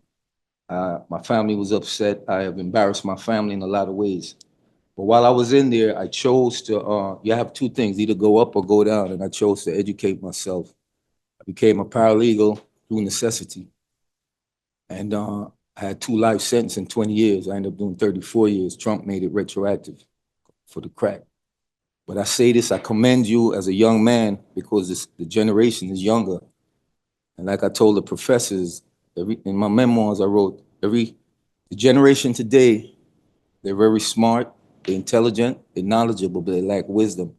was upset. I have embarrassed my family in a lot of ways. But while I was in there, I chose to, you have two things, either go up or go down. And I chose to educate myself. I became a paralegal through necessity. And I had 2 life sentences in 20 years. I ended up doing 34 years. Trump made it retroactive for the crack. But I say this, I commend you as a young man, because the generation is younger. And like I told the professors, in my memoirs I wrote, the generation today, they're very smart, they're intelligent, they're knowledgeable, but they lack wisdom.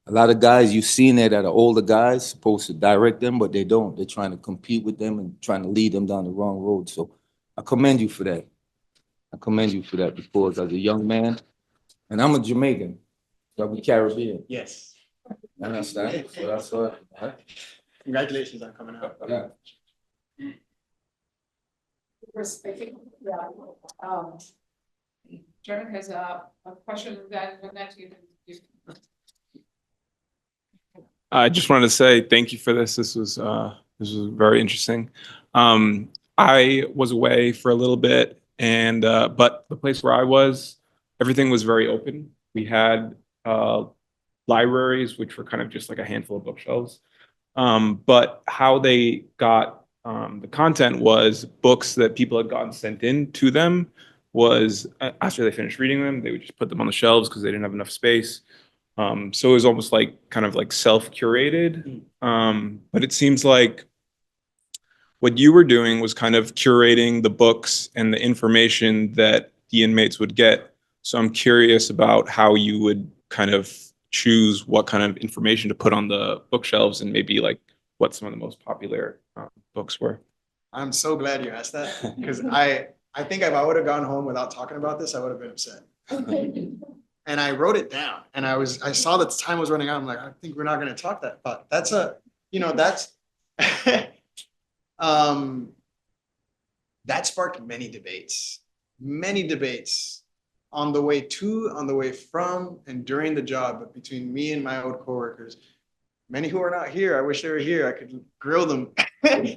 A lot of guys, you've seen that are older guys, supposed to direct them, but they don't. They're trying to compete with them and trying to lead them down the wrong road. So I commend you for that. I commend you for that, because as a young man, and I'm a Jamaican, so I'm Caribbean. Yes. You understand? So that's what. Congratulations on coming out. Yeah. Jeremy has a question that you can. I just wanted to say thank you for this. This was very interesting. I was away for a little bit, and but the place where I was, everything was very open. We had libraries, which were kind of just like a handful of bookshelves. But how they got the content was books that people had gotten sent in to them. Was after they finished reading them, they would just put them on the shelves because they didn't have enough space. So it was almost like kind of like self-curated. But it seems like what you were doing was kind of curating the books and the information that the inmates would get. So I'm curious about how you would kind of choose what kind of information to put on the bookshelves, and maybe like what some of the most popular books were. I'm so glad you asked that, because I think if I would have gone home without talking about this, I would have been upset. And I wrote it down, and I saw that the time was running out. I'm like, I think we're not going to talk that, but that's that sparked many debates on the way to, on the way from, and during the job, but between me and my old coworkers, many who are not here. I wish they were here. I could grill them.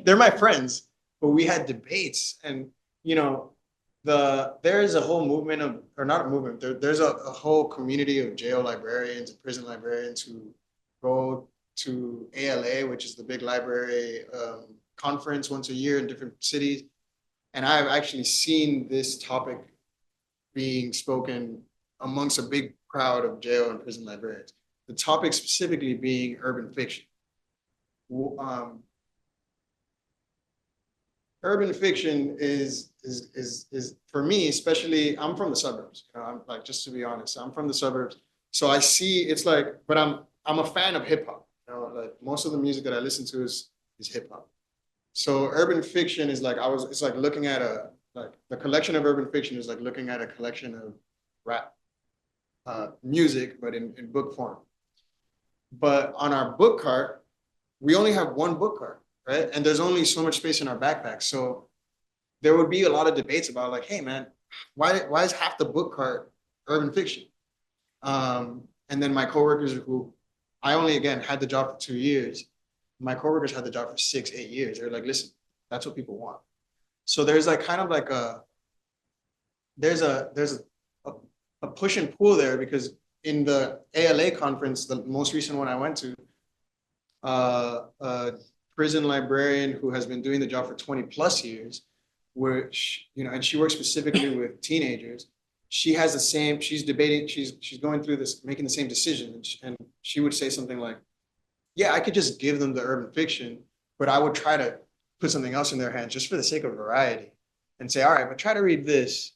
They're my friends, but we had debates, and there's a whole movement of, or not a movement, there's a whole community of jail librarians and prison librarians who go to ALA, which is the big library conference once a year in different cities. And I've actually seen this topic being spoken amongst a big crowd of jail and prison librarians. The topic specifically being urban fiction. Urban fiction is for me, especially, I'm from the suburbs. I'm like, just to be honest, I'm from the suburbs. So I see, it's like, but I'm a fan of hip hop. Like most of the music that I listen to is hip hop. So urban fiction is like, it's like looking at the collection of urban fiction is like looking at a collection of rap music, but in book form. But on our book cart, we only have one book cart, right? And there's only so much space in our backpack. So there would be a lot of debates about like, hey man, why is half the book cart urban fiction? And then my coworkers, who I only, again, had the job for 2 years, my coworkers had the job for 6, 8 years. They're like, listen, that's what people want. So there's like kind of like there's a push and pull there, because in the ALA conference, the most recent one I went to, a prison librarian who has been doing the job for 20 plus years, which, and she works specifically with teenagers. She has the same, she's debating, she's going through this, making the same decision. And she would say something like, yeah, I could just give them the urban fiction, but I would try to put something else in their hands just for the sake of variety and say, all right, but try to read this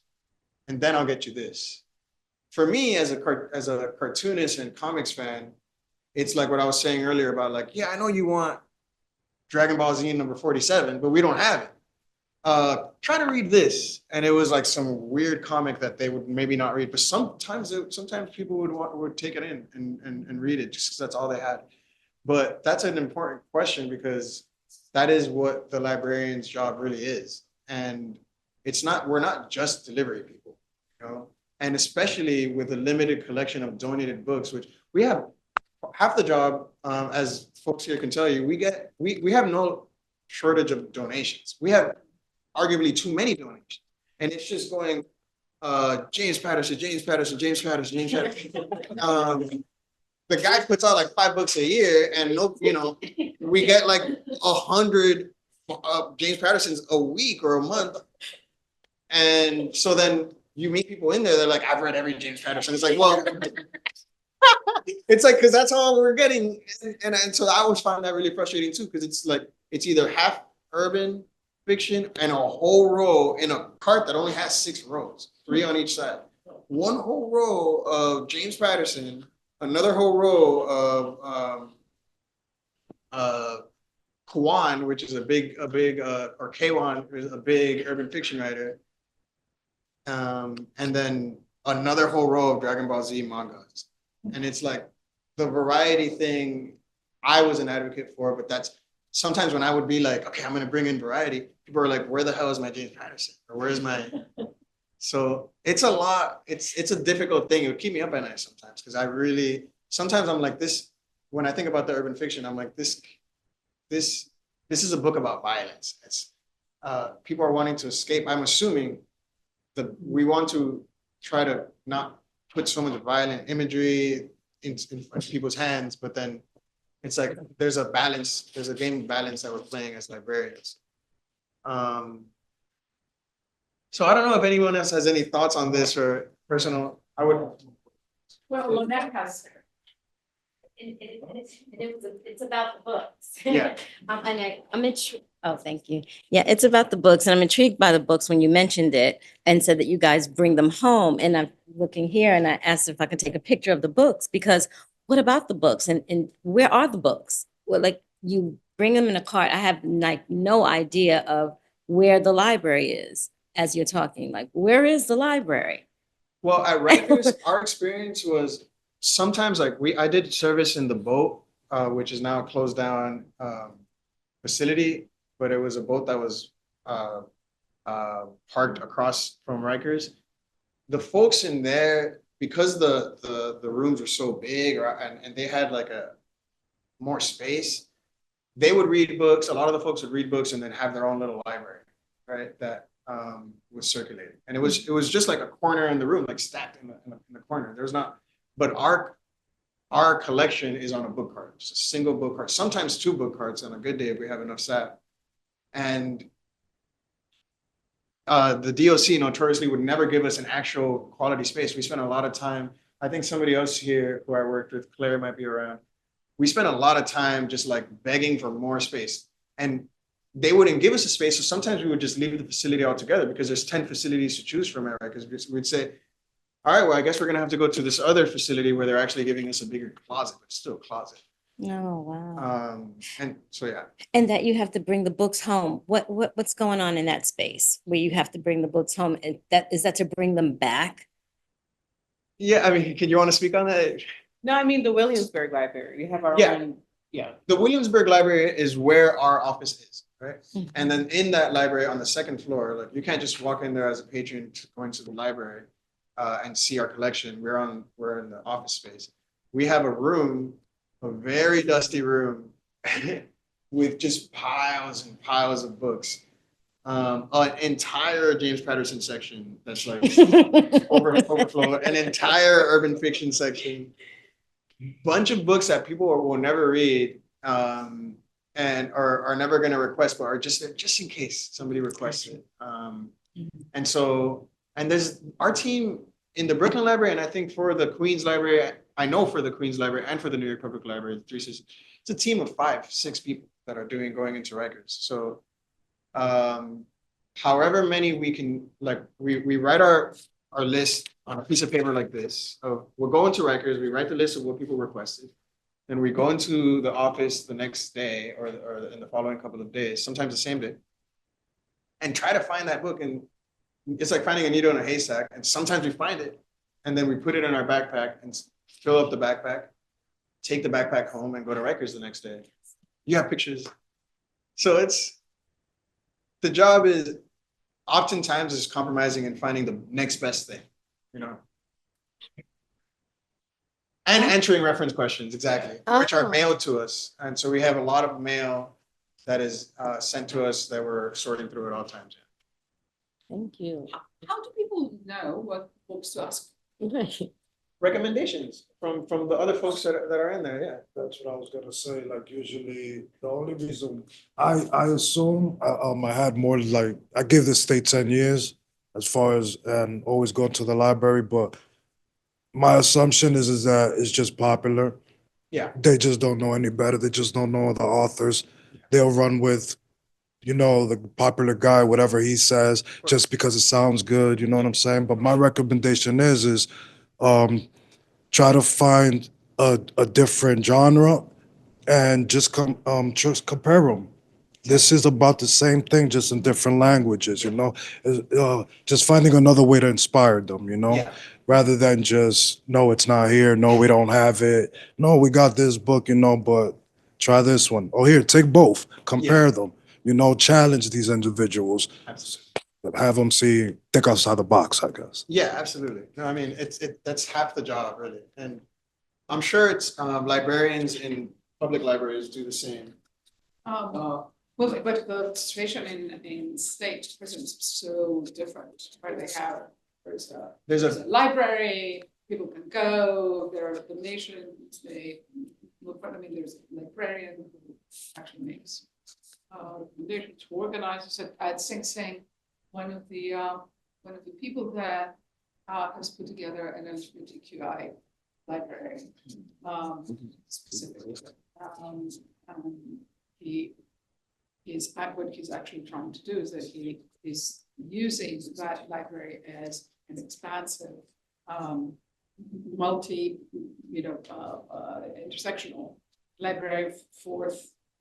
and then I'll get you this. For me, as a cartoonist and comics fan, it's like what I was saying earlier about like, yeah, I know you want Dragon Ball Z number 47, but we don't have it. Try to read this. And it was like some weird comic that they would maybe not read, but sometimes people would take it in and read it just because that's all they had. But that's an important question because that is what the librarian's job really is. And we're not just delivery people, you know? And especially with a limited collection of donated books, which we have half the job, as folks here can tell you, we have no shortage of donations. We have arguably too many donations. And it's just going, James Patterson. The guy puts out like 5 books a year and we get like 100 James Pattersons a week or a month. And so then you meet people in there, they're like, I've read every James Patterson. It's like, well, it's like, because that's all we're getting. And so I always find that really frustrating too, because it's like, it's either half urban fiction and a whole row in a cart that only has 6 rows, 3 on each side. One whole row of James Patterson, another whole row of Kwan, which is or Kwan, is a big urban fiction writer. And then another whole row of Dragon Ball Z mangas. And it's like the variety thing I was an advocate for, but that's sometimes when I would be like, okay, I'm going to bring in variety, people are like, where the hell is my James Patterson? Or where's my, so it's a lot. It's a difficult thing. It would keep me up at night sometimes because sometimes I'm like this, when I think about the urban fiction, I'm like, this is a book about violence. It's people are wanting to escape. I'm assuming that we want to try to not put so much violent imagery in people's hands, but then it's like there's a balance, there's a game of balance that we're playing as librarians. So I don't know if anyone else has any thoughts on this or personal. Well, Lynette has. It's about the books. Yeah. Oh, thank you. Yeah, it's about the books, and I'm intrigued by the books when you mentioned it and said that you guys bring them home. And I'm looking here, and I asked if I could take a picture of the books because what about the books and where are the books? Well, like you bring them in a cart. I have like no idea of where the library is as you're talking. Like, where is the library? Well, at Rikers, our experience was sometimes like I did service in the boat, which is now a closed down facility, but it was a boat that was parked across from Rikers. The folks in there, because the rooms were so big and they had like a more space, they would read books. A lot of the folks would read books and then have their own little library, right? That was circulating. And it was just like a corner in the room, like stacked in the corner. There's not, but our collection is on a book cart, just a single book cart, sometimes 2 book carts on a good day if we have enough staff. And the DOC notoriously would never give us an actual quality space. We spent a lot of time, I think somebody else here who I worked with, Claire might be around. We spent a lot of time just like begging for more space. And they wouldn't give us a space. So sometimes we would just leave the facility altogether because there's 10 facilities to choose from, right? Because we'd say, all right, well, I guess we're gonna have to go to this other facility where they're actually giving us a bigger closet, but it's still a closet. Oh, wow. And so, yeah. And that you have to bring the books home. What's going on in that space where you have to bring the books home? And is that to bring them back? Yeah, I mean, can you want to speak on that? No, I mean the Williamsburg Library. We have our Yeah. own. Yeah. The Williamsburg Library is where our office is, right? Mhm. And then in that library on the 2nd floor, like you can't just walk in there as a patron to go into the library and see our collection. We're in the office space. We have a room, a very dusty room with just piles and piles of books. An entire James Patterson section that's like overflow, an entire urban fiction section, bunch of books that people will never read and are never going to request, but are just in case somebody requests it. And so, and there's our team in the Brooklyn Library, and I think for the Queens Library, I know for the Queens Library and for the New York Public Library, the 3 systems, it's a team of 5, 6 people that are going into Rikers. So however many we can, like, we write our list on a piece of paper like this. We'll go into Rikers, we write the list of what people requested. Then we go into the office the next day or in the following couple of days, sometimes the same day, and try to find that book. And it's like finding a needle in a haystack. And sometimes we find it, and then we put it in our backpack and fill up the backpack, take the backpack home, and go to Rikers the next day. You have pictures. So the job is oftentimes is compromising and finding the next best thing, you know. And answering reference questions, exactly, which are mailed to us. And so we have a lot of mail that is sent to us that we're sorting through at all times. Thank you. How do people know what books to ask? Recommendations from the other folks that are in there, yeah. That's what I was gonna say, like usually the only reason I assume I had more like, I give this state 10 years as far as, and always go to the library, but my assumption is that it's just popular. Yeah. They just don't know any better. They just don't know the authors. They'll run with, you know, the popular guy, whatever he says, just because it sounds good, you know what I'm saying? But my recommendation is try to find a different genre and just compare them. This is about the same thing, just in different languages, you know? Just finding another way to inspire them, you know? Yeah. Rather than just, no, it's not here, no, we don't have it. No, we got this book, you know, but try this one. Oh, here, take both, compare them, you know, challenge these individuals. Absolutely. Have them think outside the box, I guess. Yeah, absolutely. No, I mean, that's half the job, really. And I'm sure it's librarians in public libraries do the same. Well, but the situation in state prisons is so different, where there's a library, people can go, there are donations, there's a librarian who actually makes donations to organize. At Sing Sing, one of the people there has put together an LGBTQI library, specifically. What he's actually trying to do is that he is using that library as an expansive, intersectional library for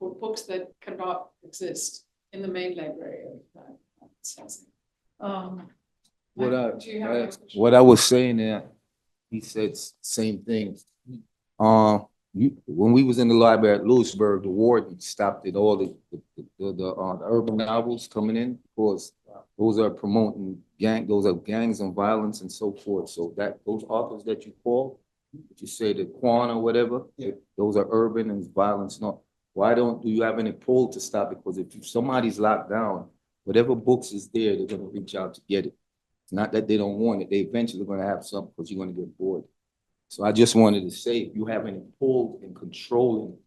books that cannot exist in the main library of that sense. What I was saying there, he said same thing. When we was in the library at Lewisburg, the warden stopped at all the urban novels coming in, because those are promoting those are gangs and violence and so forth. So those authors that you call, that you say the Quan or whatever, those are urban and violence. No, why do you have any pull to stop it? Because if somebody's locked down, whatever books is there, they're gonna reach out to get it. It's not that they don't want it; they eventually gonna have something, because you're gonna get bored. So I just wanted to say, if you have any pull in controlling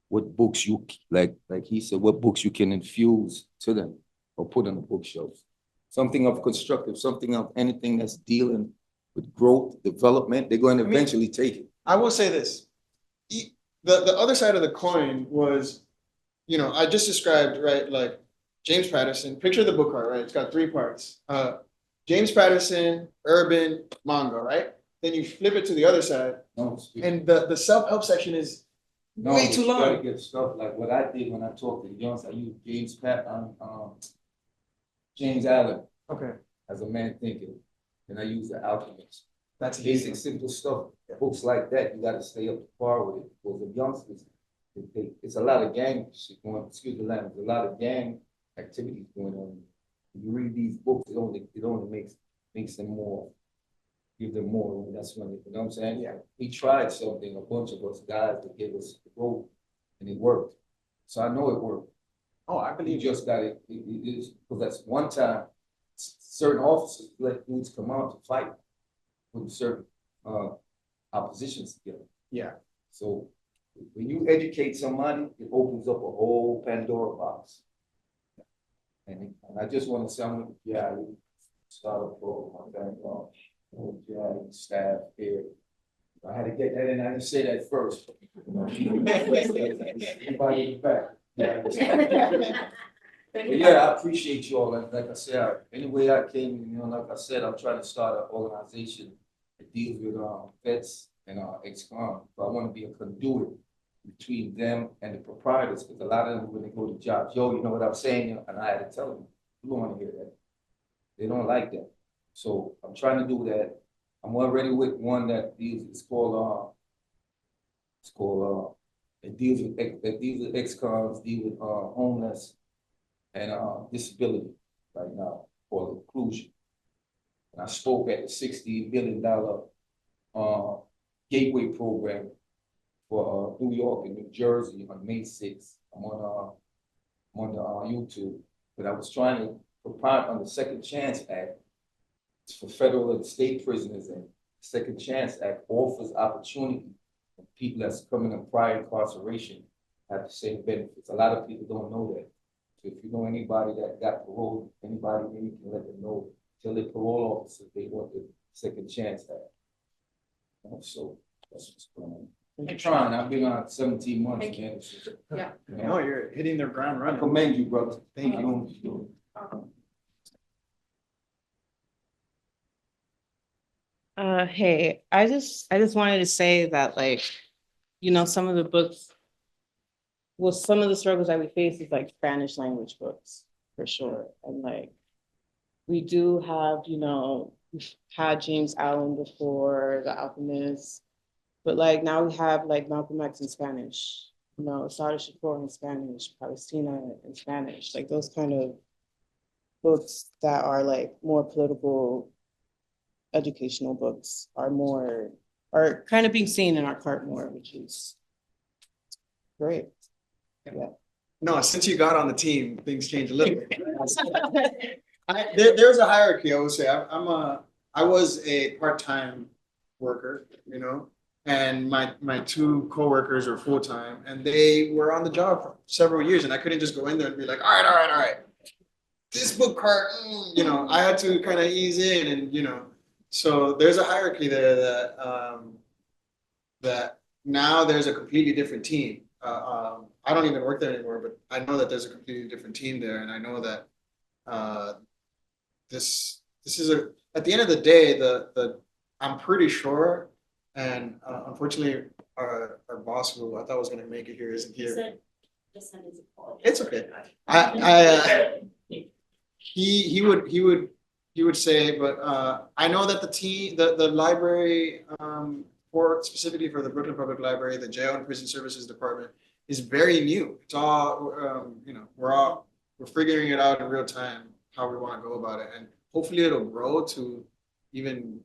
what books you like he said, what books you can infuse to them or put on the bookshelf, something of constructive, something of anything that's dealing with growth, development, they're going to eventually take it. I will say this: the other side of the coin was, you know, I just described, right, like James Patterson. Picture the book art, right? It's got 3 parts: James Patterson, urban, manga, right? Then you flip it to the other side, and the self-help section is way too long. You gotta get stuff like what I did when I talked to the youngs. I used James Allen, as a man thinking, and I use The Alchemist. That's basic, simple stuff. Books like that, you gotta stay up to par with it. For the youngsters, it's a lot of gang shit going. Excuse the language. A lot of gang activities going on. If you read these books, it only makes them more. Give them more, and that's when, you know what I'm saying? Yeah. We tried something, a bunch of us guys, to give us the growth, and it worked. So I know it worked. Oh, I believe you just got it. It is, because that's one time certain officers let dudes come out to fight with certain oppositions together. Yeah. So when you educate somebody, it opens up a whole Pandora box. And I just want to say, I'm start a program. Staff here, I had to get that in, I didn't say that first. Everybody in the back. But yeah, I appreciate you all, like I said, anyway I came, you know, like I said, I'm trying to start an organization that deals with, vets and, ex-con, but I wanna be a conduit between them and the proprietors, because a lot of them, when they go to jobs, yo, you know what I'm saying, and I had to tell them, you don't wanna hear that. They don't like that. So I'm trying to do that. I'm already with one that deals, it deals with ex-cons, deal with, homeless and, disability right now, for inclusion. And I spoke at the $60 billion, gateway program for, New York and New Jersey on May 6th. I'm on YouTube, but I was trying to propose on the Second Chance Act. It's for federal and state prisoners, and Second Chance Act offers opportunity for people that's coming in prior incarceration have the same benefits. A lot of people don't know that. So if you know anybody that got parole, anybody, maybe you can let them know. Tell their parole officers they want the Second Chance Act. So that's what's going on. I'm trying. I've been on 17 months, Thank man. Yeah. No, you're hitting their ground I running. commend you, brother. Thank you. you. Hey, I just wanted to say that, like, you know, some of the books, well, some of the struggles that we face is like Spanish language books, for sure. And like, we do have, you know, we've had James Allen before, The Alchemist, but like now we have like Malcolm X in Spanish, you know, Sada Shakur in Spanish, Palestina in Spanish, like those kind of books that are like more political, educational books are kind of being seen in our cart more, which is great. Yeah. No, since you got on the team, things changed a little bit. There's a hierarchy, I would say. I was a part-time worker, you know, and my two coworkers are full-time, and they were on the job for several years, and I couldn't just go in there and be like, all right. This book cart, you know, I had to kind of ease in, and you know, so there's a hierarchy there that now there's a completely different team. I don't even work there anymore, but I know that there's a completely different team there, and I know that this is at the end of the day, I'm pretty sure, and unfortunately, our boss, who I thought was going to make it here, isn't here. It's okay. He would say, but I know that the team, the library, for specifically for the Brooklyn Public Library, the Jail and Prison Services Department is very new. It's all, you know, we're figuring it out in real time how we want to go about it, and hopefully it'll grow to even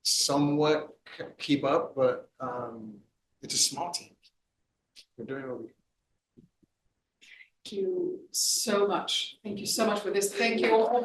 somewhat keep up. But it's a small team. We're doing what we can. Thank you so much. Thank you so much for this. Thank you all.